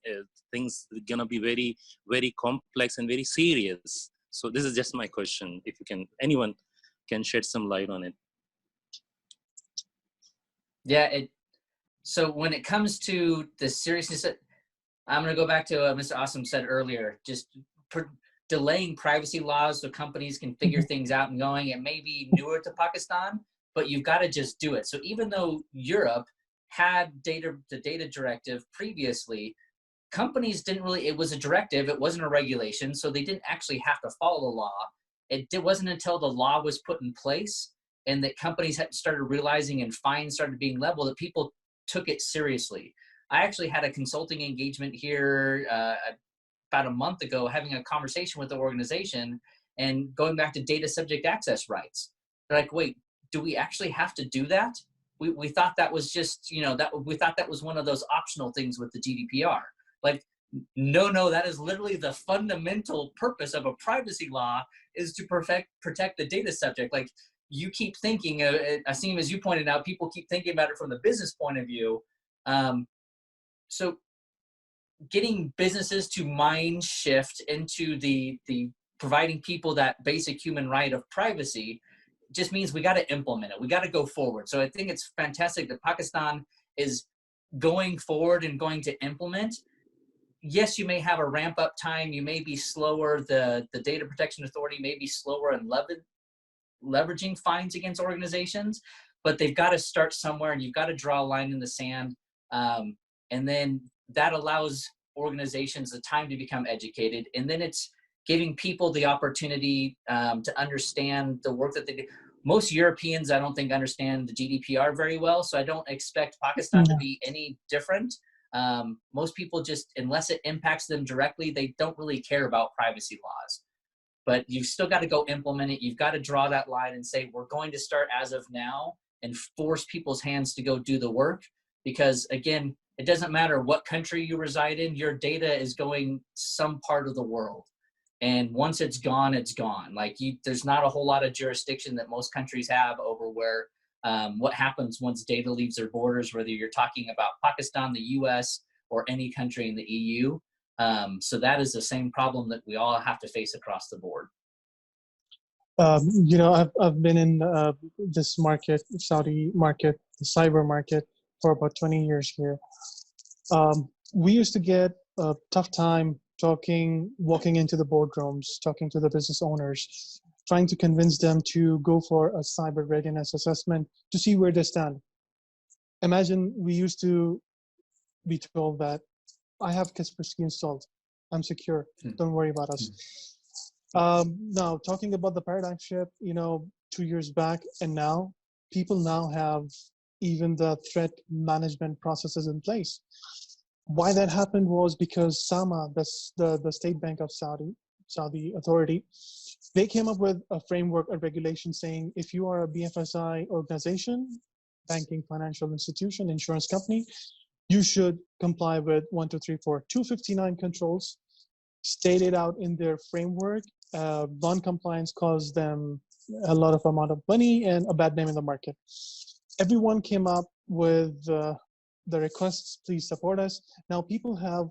things are gonna be very, very complex and very serious? So this is just my question, if you can, anyone can shed some light on it. Yeah, so when it comes to the seriousness, I'm going to go back to what Mr. Asim said earlier, just delaying privacy laws so companies can figure things out and going. It may be newer to Pakistan, but you've got to just do it. So even though Europe had the data directive previously, companies didn't really, it was a directive, it wasn't a regulation, so they didn't actually have to follow the law. It wasn't until the law was put in place and that companies had started realizing and fines started being leveled that people took it seriously. I actually had a consulting engagement here about a month ago, having a conversation with the organization and going back to data subject access rights. They're like, wait, do we actually have to do that? We thought that was just, we thought that was one of those optional things with the GDPR. Like, no, that is literally the fundamental purpose of a privacy law, is to protect the data subject. Like, you keep thinking, Asim, as you pointed out, people keep thinking about it from the business point of view. So getting businesses to mind shift into the providing people that basic human right of privacy just means we got to implement it. We got to go forward. So I think it's fantastic that Pakistan is going forward and going to implement. Yes, you may have a ramp up time. You may be slower. The Data Protection Authority may be slower in leveraging fines against organizations, but they've got to start somewhere and you've got to draw a line in the sand. And then that allows organizations the time to become educated. And then it's giving people the opportunity to understand the work that they do. Most Europeans, I don't think, understand the GDPR very well. So I don't expect Pakistan to be any different. Most people just, unless it impacts them directly, they don't really care about privacy laws. But you've still got to go implement it. You've got to draw that line and say, we're going to start as of now, and force people's hands to go do the work. Because again, it doesn't matter what country you reside in, your data is going some part of the world. And once it's gone, it's gone. Like there's not a whole lot of jurisdiction that most countries have over where what happens once data leaves their borders, whether you're talking about Pakistan, the US, or any country in the EU. So that is the same problem that we all have to face across the board. I've been in this market, Saudi market, the cyber market, for about 20 years here. We used to get a tough time walking into the boardrooms, talking to the business owners, trying to convince them to go for a cyber readiness assessment to see where they stand. Imagine we used to be told that I have Kaspersky installed, I'm secure, don't worry about us. Now, talking about the paradigm shift, 2 years back and now, people now have even the threat management processes in place. Why that happened was because SAMA, the State Bank of Saudi authority, they came up with a framework, a regulation saying if you are a BFSI organization, banking, financial institution, insurance company, you should comply with 1, 2, 3, 4, 259 controls stated out in their framework. Non-compliance caused them a lot of amount of money and a bad name in the market. Everyone came up with the requests, please support us. Now people have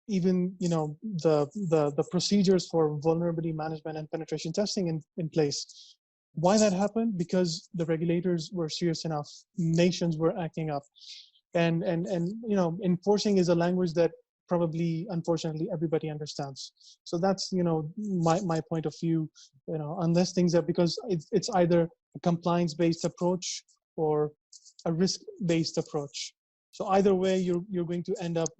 even the procedures for vulnerability management and penetration testing in place. Why that happened? Because the regulators were serious enough. Nations were acting up, and enforcing is a language that probably, unfortunately, everybody understands. So that's my point of view. Unless things are, because it's either a compliance-based approach or a risk-based approach. So either way, you're going to end up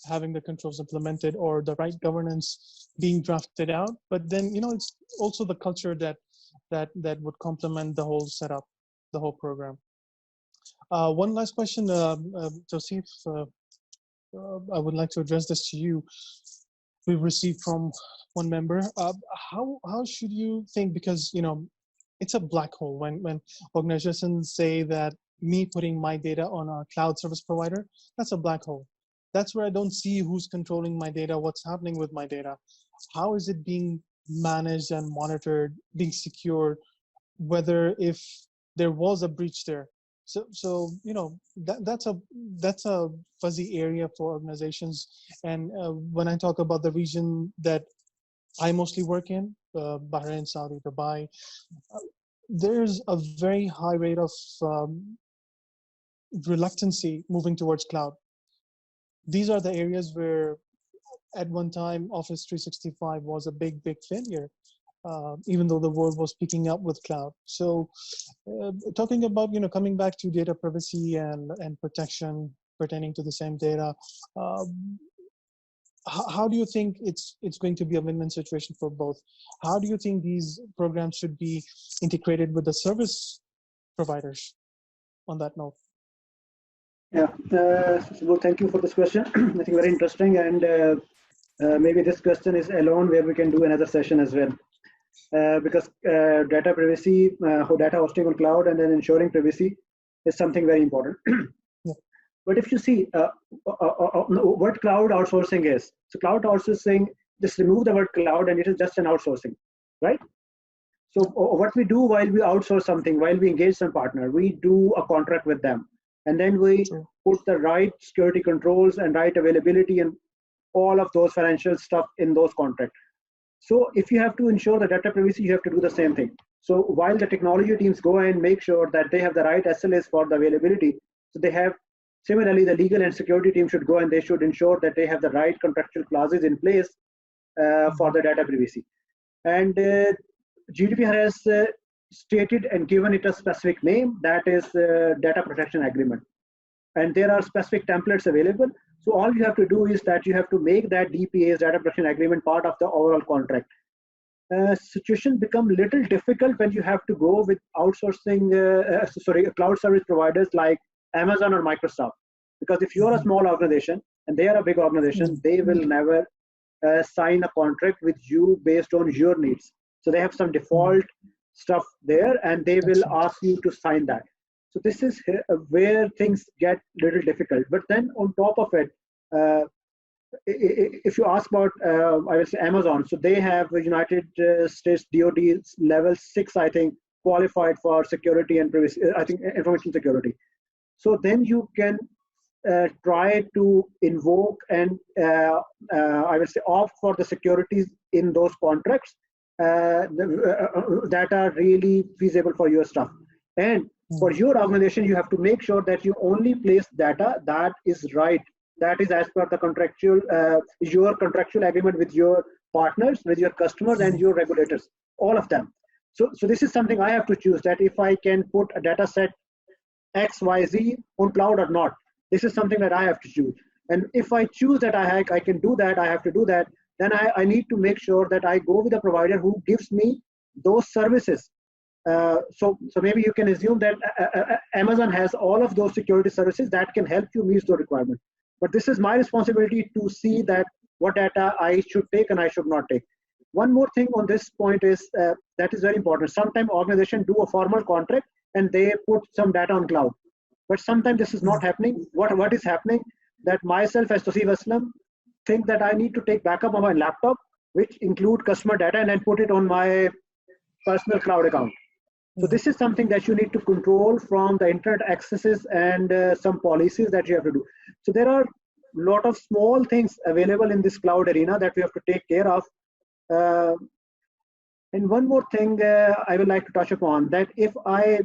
having the controls implemented or the right governance being drafted out. But then it's also the culture that would complement the whole setup, the whole program. One last question, Tauseef. I would like to address this to you. We've received from one member. How should you think? Because it's a black hole when organizations say that me putting my data on a cloud service provider, that's a black hole. That's where I don't see who's controlling my data, what's happening with my data. How is it being managed and monitored, being secured, whether if there was a breach there. So that's a fuzzy area for organizations. And when I talk about the region that I mostly work in, Bahrain, Saudi, Dubai, there's a very high rate of reluctancy moving towards cloud. These are the areas where at one time Office 365 was a big failure, even though the world was picking up with cloud. So talking about coming back to data privacy and protection pertaining to the same data, how do you think it's going to be a win-win situation for both? How do you think these programs should be integrated with the service providers on that note? Yeah, so thank you for this question. I think very interesting, and maybe this question is alone where we can do another session as well. Because data privacy, data hosting on cloud, and then ensuring privacy is something very important. Yeah. But if you see what cloud outsourcing is, so cloud outsourcing, just remove the word cloud and it is just an outsourcing, right? So what we do while we outsource something, while we engage some partner, we do a contract with them. And then we put the right security controls and right availability and all of those financial stuff in those contracts. So if you have to ensure the data privacy, you have to do the same thing. So while the technology teams go and make sure that they have the right SLAs for the availability, so they have, similarly, the legal and security team should go and they should ensure that they have the right contractual clauses in place for the data privacy. And GDPR has stated and given it a specific name, that is data protection agreement. And there are specific templates available. So all you have to do is that you have to make that DPA's data protection agreement part of the overall contract. Situations become a little difficult when you have to go with outsourcing, cloud service providers like Amazon or Microsoft. Because if you're a small organization and they are a big organization, they will never sign a contract with you based on your needs. So they have some default stuff there and they will ask you to sign that. So this is where things get a little difficult. But then on top of it, if you ask about, I will say Amazon, so they have United States DoD level 6, I think, qualified for security and privacy, I think information security. So then you can try to invoke and I will say opt for the securities in those contracts that are really feasible for your stuff. And for your organization, you have to make sure that you only place data that is right, that is as per the contractual, your contractual agreement with your partners, with your customers and your regulators, all of them. So this is something I have to choose, that if I can put a data set XYZ on cloud or not. This is something that I have to choose. And if I choose that I can do that, I have to do that, then I need to make sure that I go with a provider who gives me those services. So maybe you can assume that Amazon has all of those security services that can help you meet those requirements. But this is my responsibility to see that what data I should take and I should not take. One more thing on this point is that is very important. Sometimes organizations do a formal contract and they put some data on cloud. But sometimes this is not happening. What is happening, that myself as Tauseef Aslam think that I need to take backup on my laptop, which include customer data, and then put it on my personal cloud account. So this is something that you need to control from the internet accesses and some policies that you have to do. So there are a lot of small things available in this cloud arena that we have to take care of. And one more thing I would like to touch upon, that if I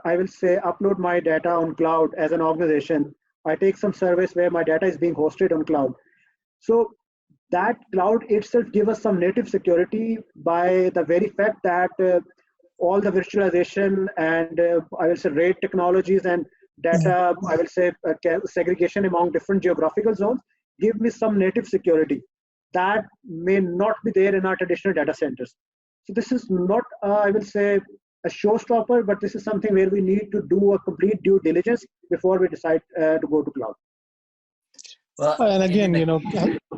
will say upload my data on cloud as an organization, I take some service where my data is being hosted on cloud. So that cloud itself gives us some native security by the very fact that all the virtualization and I will say RAID technologies and data, I will say segregation among different geographical zones give me some native security that may not be there in our traditional data centers. So this is not, I will say, a showstopper, but this is something where we need to do a complete due diligence before we decide to go to cloud. Well, and again,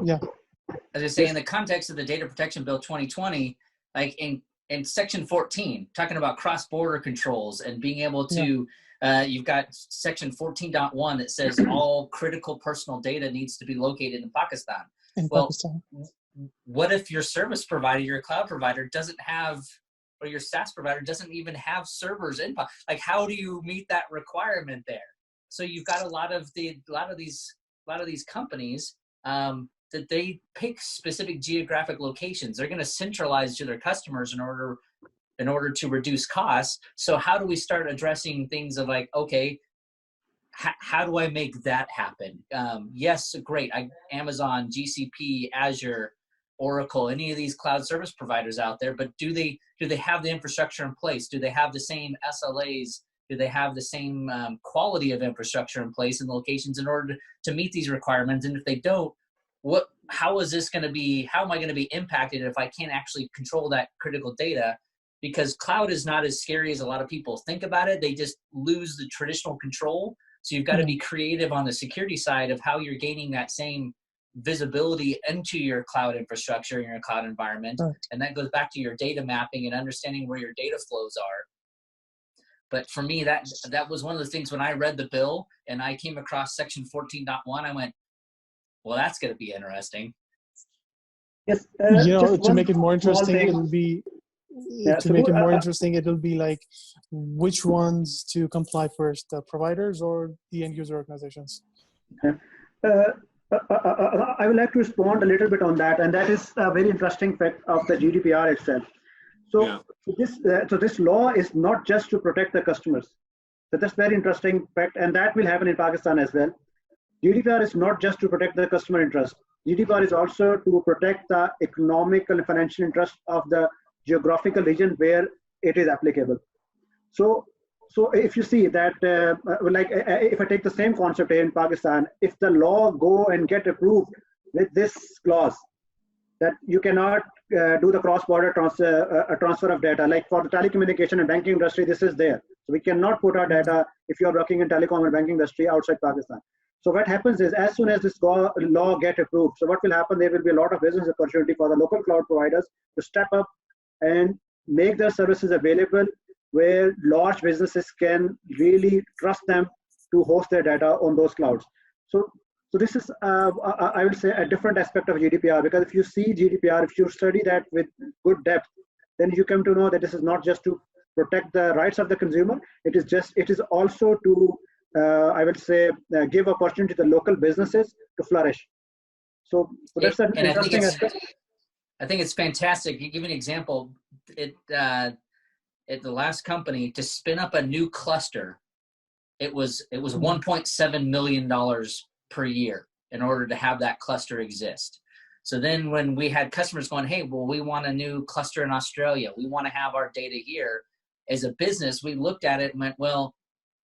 yeah. As I say, in the context of the Data Protection Bill 2020, like in Section 14, talking about cross-border controls and being able to, you've got Section 14.1 that says all critical personal data needs to be located in Pakistan. What if your service provider, your cloud provider doesn't have, or your SaaS provider doesn't even have servers in, like how do you meet that requirement there? So you've got a lot of these companies that they pick specific geographic locations. They're going to centralize to their customers in order to reduce costs. So how do we start addressing things of like, okay, how do I make that happen? Yes, great. Amazon, GCP, Azure, Oracle, any of these cloud service providers out there, but do they have the infrastructure in place? Do they have the same SLAs? Do they have the same quality of infrastructure in place in locations in order to meet these requirements? And if they don't, how am I going to be impacted if I can't actually control that critical data? Because cloud is not as scary as a lot of people think about it. They just lose the traditional control. So you've got to be creative on the security side of how you're gaining that same visibility into your cloud infrastructure and your cloud environment. Right. And that goes back to your data mapping and understanding where your data flows are. But for me, that was one of the things when I read the bill and I came across Section 14.1, I went, well, that's going to be interesting. Yes. To make it more interesting, it'll be it'll be like which ones to comply first, the providers or the end user organizations? I would like to respond a little bit on that, and that is a very interesting fact of the GDPR itself. So this law is not just to protect the customers. So that's very interesting fact, and that will happen in Pakistan as well. GDPR is not just to protect the customer interest. GDPR is also to protect the economical and financial interest of the geographical region where it is applicable. So if you see that, if I take the same concept here in Pakistan, if the law go and get approved with this clause, that you cannot do the cross-border transfer of data, like for the telecommunication and banking industry, this is there. So we cannot put our data, if you're working in telecom and banking industry, outside Pakistan. So what happens is, as soon as this law get approved, so what will happen, there will be a lot of business opportunity for the local cloud providers to step up and make their services available where large businesses can really trust them to host their data on those clouds. So this is, I would say, a different aspect of GDPR, because if you see GDPR, if you study that with good depth, then you come to know that this is not just to protect the rights of the consumer. It is also to, I would say, give opportunity to the local businesses to flourish. So that's an interesting aspect. I think it's fantastic. You give an example. At the last company, to spin up a new cluster, it was $1.7 million per year in order to have that cluster exist. So then when we had customers going, hey, well, we want a new cluster in Australia, we want to have our data here, as a business, we looked at it and went, well,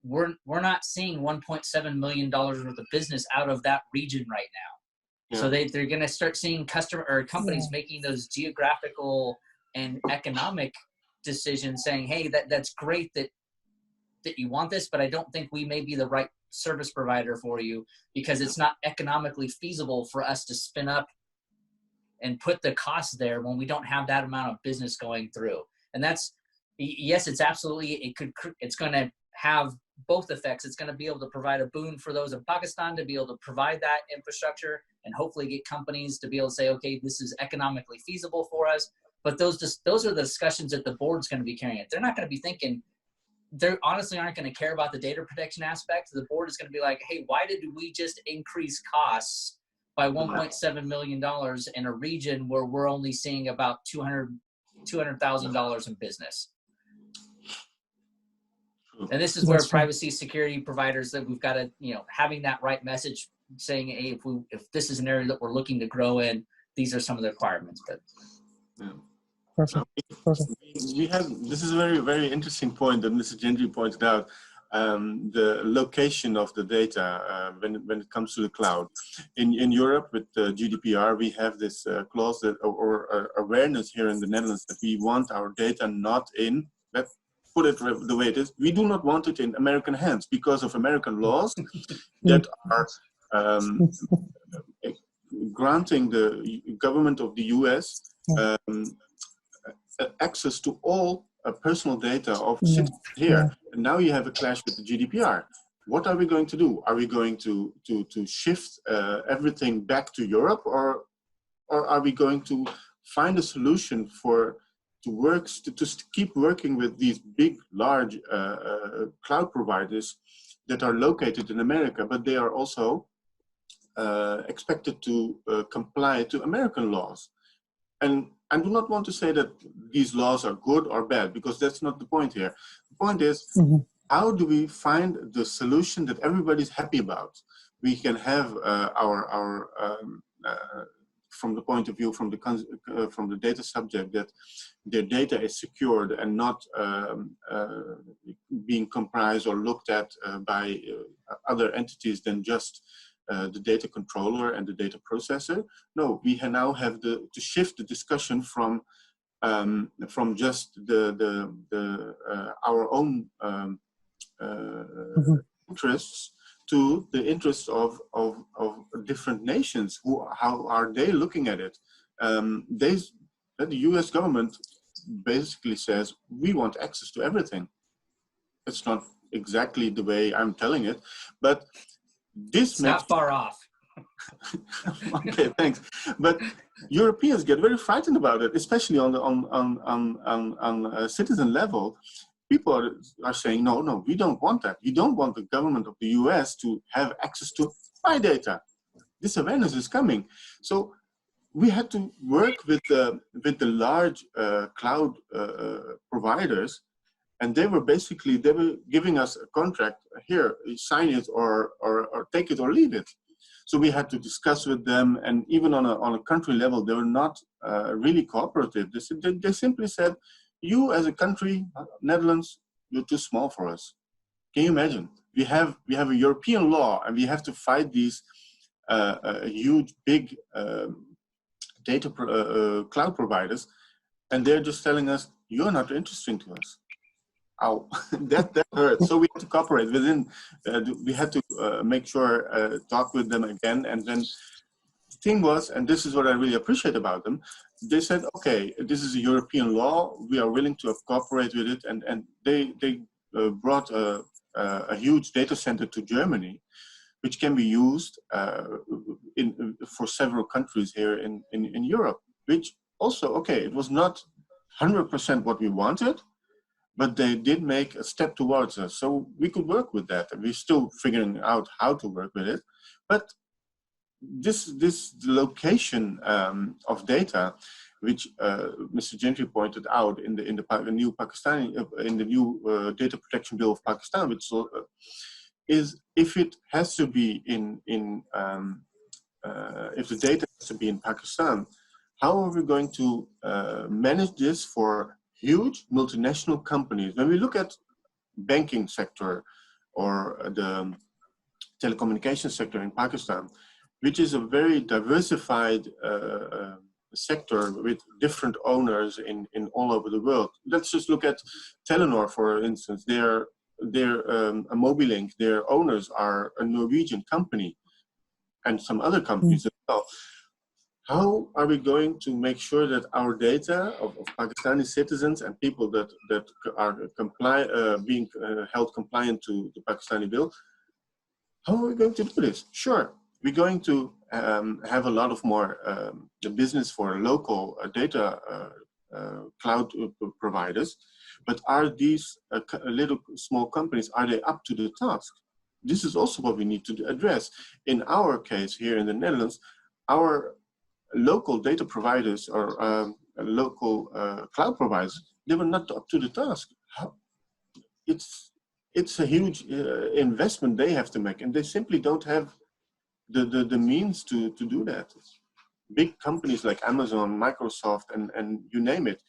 we're not seeing $1.7 million worth of business out of that region right now. Yeah. So they're going to start seeing companies making those geographical and economic decisions, saying, hey, that's great that you want this, but I don't think we may be the right service provider for you, because it's not economically feasible for us to spin up and put the cost there when we don't have that amount of business going through. And that's, yes, it's absolutely, it's going to have both effects. It's going to be able to provide a boon for those in Pakistan to be able to provide that infrastructure and hopefully get companies to be able to say, okay, this is economically feasible for us. But those are the discussions that the board's going to be carrying. They're not going to be thinking, they honestly aren't going to care about the data protection aspect. The board is going to be like, hey, why did we just increase costs by $1.7 million in a region where we're only seeing about $200,000 in business? And this is where privacy security providers, that we've got to, having that right message saying, hey, if this is an area that we're looking to grow in, these are some of the requirements. But Perfect. This is a very, very interesting point that Mr. Gentry pointed out, the location of the data when it comes to the cloud. In Europe, with the GDPR, we have this clause that, or awareness here in the Netherlands, that we want our data not in, let's put it the way it is, we do not want it in American hands because of American laws that are granting the government of the US access to all personal data of citizens here. And now you have a clash with the GDPR. What are we going to do? Are we going to shift everything back to Europe, or are we going to find a solution to keep working with these big, large cloud providers that are located in America, but they are also expected to comply to American laws? And I do not want to say that these laws are good or bad, because that's not the point here. The point is, how do we find the solution that everybody's happy about? We can have from the point of view from the data subject, that their data is secured and not being comprised or looked at by other entities than just the data controller and the data processor. No, we now have to shift the discussion from just our own interests to the interests of different nations. How are they looking at it? The US government basically says, we want access to everything. It's not exactly the way I'm telling it, but this makes not far off. Okay, thanks. But Europeans get very frightened about it, especially on a citizen level. People are saying, no, we don't want that. We don't want the government of the US to have access to my data. This awareness is coming. So we had to work with the large cloud providers, and they were giving us a contract. Here, sign it or take it or leave it. So we had to discuss with them, and even on a country level, they were not really cooperative. They simply said, you as a country, Netherlands, you're too small for us. Can you imagine? We have a European law, and we have to fight these huge, big data cloud providers, and they're just telling us, you're not interesting to us. Ow, that hurt. So we had to cooperate within. We had to make sure talk with them again, and then the thing was, and this is what I really appreciate about them. They said, okay, this is a European law. We are willing to cooperate with it, and they brought a huge data center to Germany, which can be used for several countries here in Europe. Which also, okay, it was not 100% what we wanted, but they did make a step towards us. So we could work with that, and we're still figuring out how to work with it. But this location of data, which Mr. Gentry pointed out in the new data protection bill of Pakistan, which is if it has to be if the data has to be in Pakistan, how are we going to manage this for huge multinational companies? When we look at banking sector or the telecommunications sector in Pakistan, which is a very diversified sector with different owners in all over the world. Let's just look at Telenor, for instance. They're a Mobilink. Their owners are a Norwegian company and some other companies as well. How are we going to make sure that our data of Pakistani citizens and people that are being held compliant to the Pakistani bill, how are we going to do this? Sure, we're going to have a lot of more the business for local data cloud providers, but are these little small companies, are they up to the task? This is also what we need to address. In our case here in the Netherlands, our local data providers or local cloud providers, they were not up to the task. It's a huge investment they have to make, and they simply don't have the means to do that. Big companies like Amazon, Microsoft, and you name it,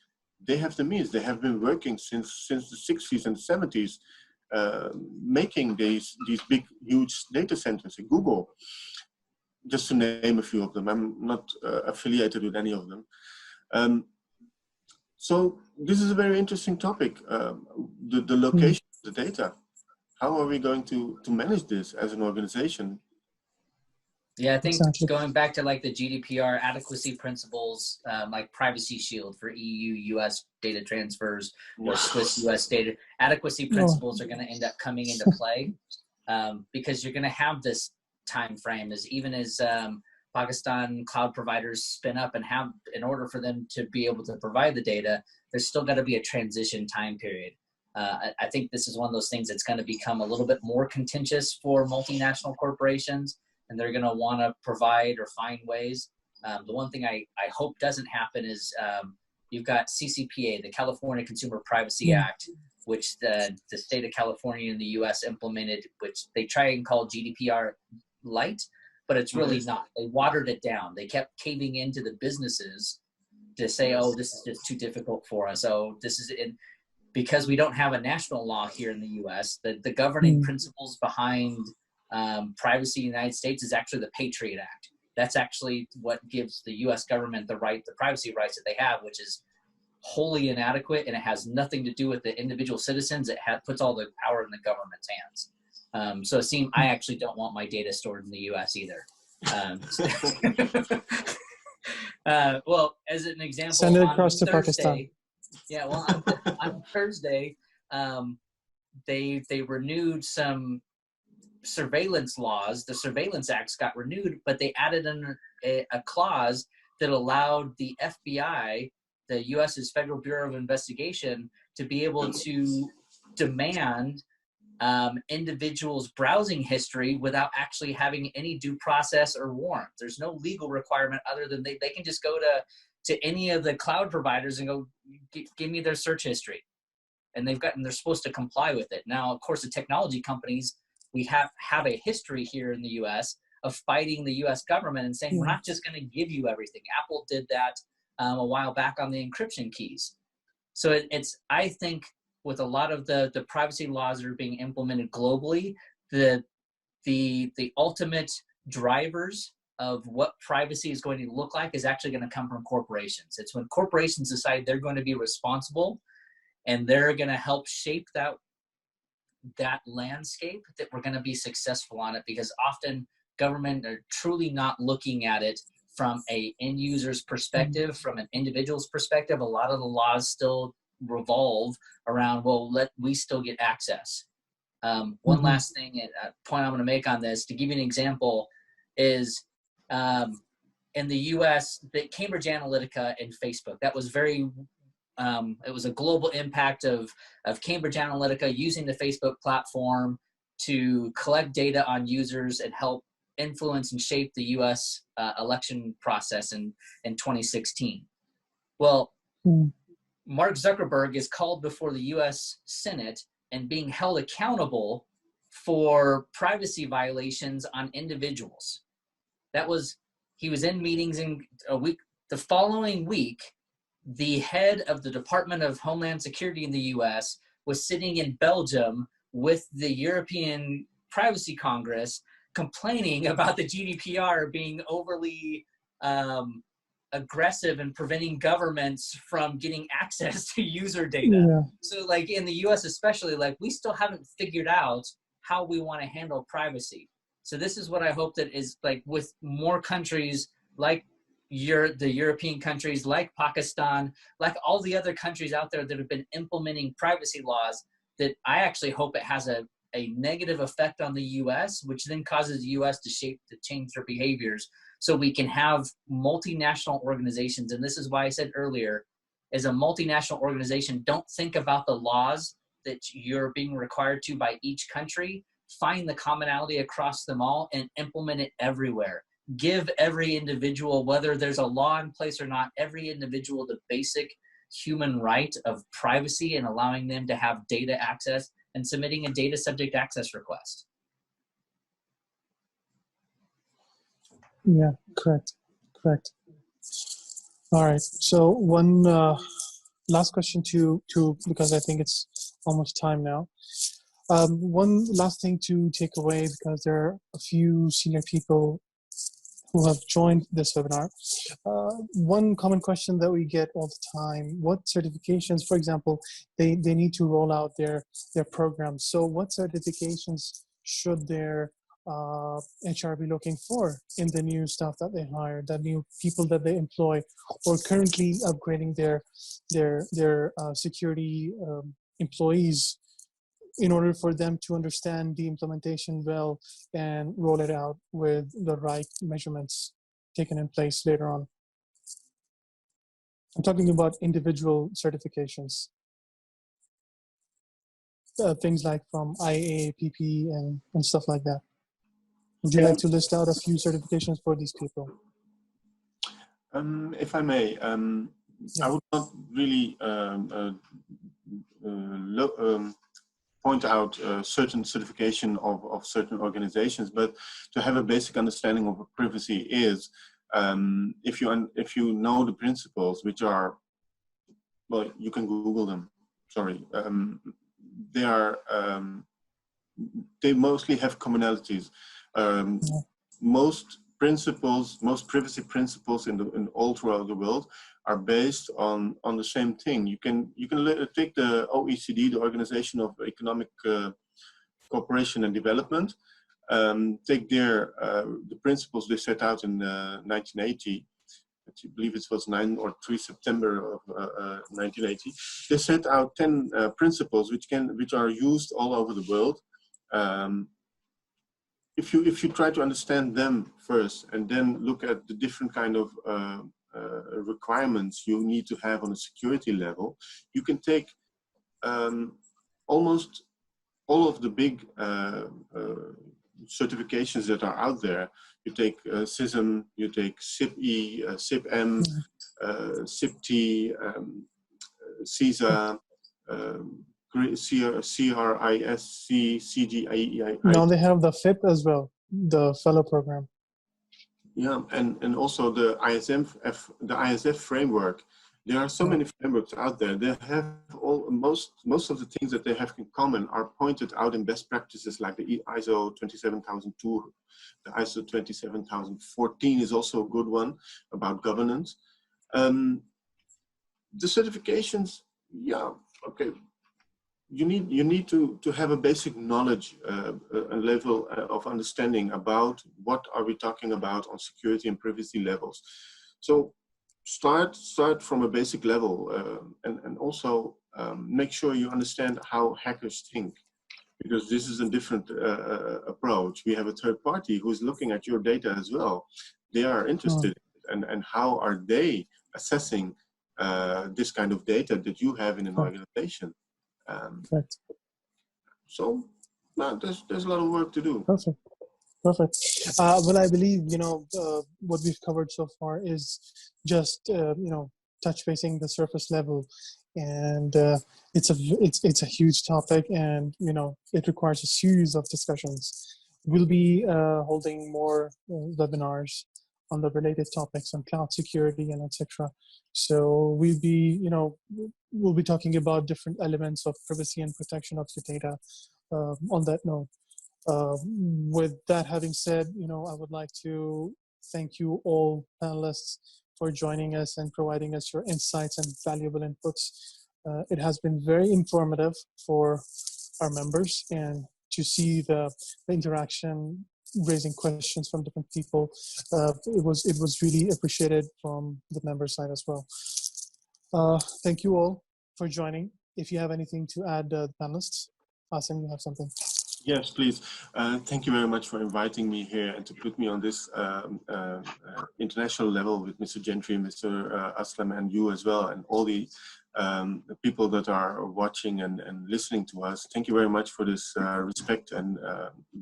they have the means. They have been working since the 60s and 70s, making these big, huge data centers. Google, just to name a few of them. I'm not affiliated with any of them. So this is a very interesting topic, the location of the data. How are we going to manage this as an organization? Yeah, I think Exactly. going back to like the GDPR adequacy principles, like Privacy Shield for EU, US data transfers, or Swiss US data, adequacy principles are going to end up coming into play because you're going to have this time frame as even as Pakistan cloud providers spin up and have, in order for them to be able to provide the data, there's still got to be a transition time period. I think this is one of those things that's going to become a little bit more contentious for multinational corporations, and they're going to want to provide or find ways. The one thing I hope doesn't happen is you've got CCPA, the California Consumer Privacy Act, which the state of California in the US implemented, which they try and call GDPR light, but it's really not. They watered it down. They kept caving into the businesses to say, oh, this is just too difficult for us. Oh, this is it. Because we don't have a national law here in the US, the governing principles behind privacy in the United States is actually the Patriot Act. That's actually what gives the US government the privacy rights that they have, which is wholly inadequate, and it has nothing to do with the individual citizens. It puts all the power in the government's hands. So Asim, I actually don't want my data stored in the US either. Well, as an example, send it across to Pakistan. Yeah, well, on Thursday, they renewed some surveillance laws. The Surveillance Acts got renewed, but they added a clause that allowed the FBI, the U.S.'s Federal Bureau of Investigation, to be able to demand individuals' browsing history without actually having any due process or warrant. There's no legal requirement other than they can just go to any of the cloud providers and go, give me their search history. And they're supposed to comply with it. Now, of course, the technology companies, we have a history here in the US of fighting the US government and saying, we're not just going to give you everything. Apple did that a while back on the encryption keys. So I think with a lot of the privacy laws that are being implemented globally, the ultimate drivers of what privacy is going to look like is actually going to come from corporations. It's when corporations decide they're going to be responsible and they're going to help shape that landscape that we're going to be successful on it, because often government are truly not looking at it from a end user's perspective, from an individual's perspective. A lot of the laws still revolve around, well, we still get access. One last thing, point I'm going to make on this, to give you an example, is in the US, the Cambridge Analytica and Facebook, that was very it was a global impact of Cambridge Analytica using the Facebook platform to collect data on users and help influence and shape the U.S. Election process in 2016. Well, Mark Zuckerberg is called before the U.S. Senate and being held accountable for privacy violations on individuals. He was in meetings in a week. The following week, the head of the Department of Homeland Security in the U.S. was sitting in Belgium with the European Privacy Congress complaining about the GDPR being overly aggressive in preventing governments from getting access to user data. Yeah. So like in the US especially, like we still haven't figured out how we want to handle privacy. So this is what I hope that is like with more countries like the European countries, like Pakistan, like all the other countries out there that have been implementing privacy laws, that I actually hope it has a negative effect on the US, which then causes the US to change their behaviors. So we can have multinational organizations. And this is why I said earlier, as a multinational organization, don't think about the laws that you're being required to by each country. Find the commonality across them all and implement it everywhere. Give every individual, whether there's a law in place or not, every individual the basic human right of privacy and allowing them to have data access and submitting a data subject access request. Yeah, correct. All right. So one last question to because I think it's almost time now. One last thing to take away, because there are a few senior people who have joined this webinar. One common question that we get all the time: what certifications, for example, they need to roll out their programs. So what certifications should their HR be looking for in the new staff that they hire, the new people that they employ, or currently upgrading their security employees, in order for them to understand the implementation well and roll it out with the right measurements taken in place later on? I'm talking about individual certifications. Things like from IAPP and stuff like that. Would you like to list out a few certifications for these people? If I may, I would not really point out certain certification of certain organizations, but to have a basic understanding of what privacy is, if you know the principles, which are, well, you can Google them. Sorry, they mostly have commonalities. Most privacy principles in all throughout the world are based on the same thing. You can take the OECD, the Organization of Economic Cooperation and Development, take the principles they set out in 1980. I believe it was 9 or 3 September of 1980. They set out 10 principles which are used all over the world. If you try to understand them first and then look at the different kind of requirements you need to have on a security level, you can take almost all of the big certifications that are out there. You take CISM, you take CIP-E, CIP-M, CIP-T, CISA, CRISC, CGI. Now they have the FIP as well, the fellow program. Yeah, and also the ISF framework. There are so many frameworks out there. They have most of the things that they have in common are pointed out in best practices, like the ISO 27002, the ISO 27014 is also a good one about governance. The certifications, yeah, okay. You need to have a basic knowledge, a level of understanding about what are we talking about on security and privacy levels. So start from a basic level, and also make sure you understand how hackers think, because this is a different approach. We have a third party who is looking at your data as well. They are interested, and how are they assessing this kind of data that you have in an organization. Right. So, no, there's a lot of work to do. Perfect. Perfect. Well, I believe, what we've covered so far is just, touch basing the surface level. And it's a huge topic, and, it requires a series of discussions. We'll be holding more webinars on the related topics on cloud security and etc. So we'll be talking about different elements of privacy and protection of your data on that note. With that having said, I would like to thank you all panelists for joining us and providing us your insights and valuable inputs. It has been very informative for our members, and to see the interaction, raising questions from different people, it was really appreciated from the member side as well. Thank you all for joining. If you have anything to add, the panelists, Asim, you have something? Yes, please. Thank you very much for inviting me here and to put me on this international level with Mr. Gentry, Mr. Aslam, and you as well, and all the people that are watching and listening to us. Thank you very much for this respect and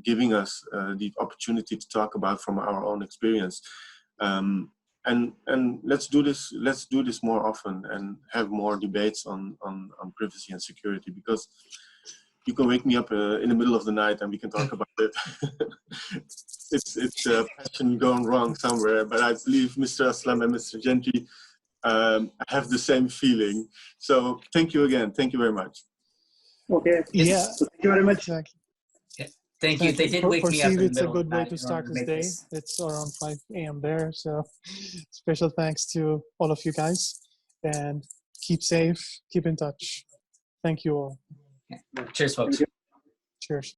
giving us the opportunity to talk about from our own experience. And let's do this. Let's do this more often and have more debates on privacy and security, because you can wake me up in the middle of the night and we can talk about it. It's a passion gone wrong somewhere, but I believe Mr. Aslam and Mr. Gentry have the same feeling. So thank you again. Thank you very much. Okay. Yeah. So thank you very much. Exactly. Yeah. Thank you. They did wake me up in the it's a middle of good the way night to in start order this make day. this. It's around 5 a.m. there. So special thanks to all of you guys, and keep safe, keep in touch. Thank you all. Yeah. Cheers, folks. Thank you. Cheers.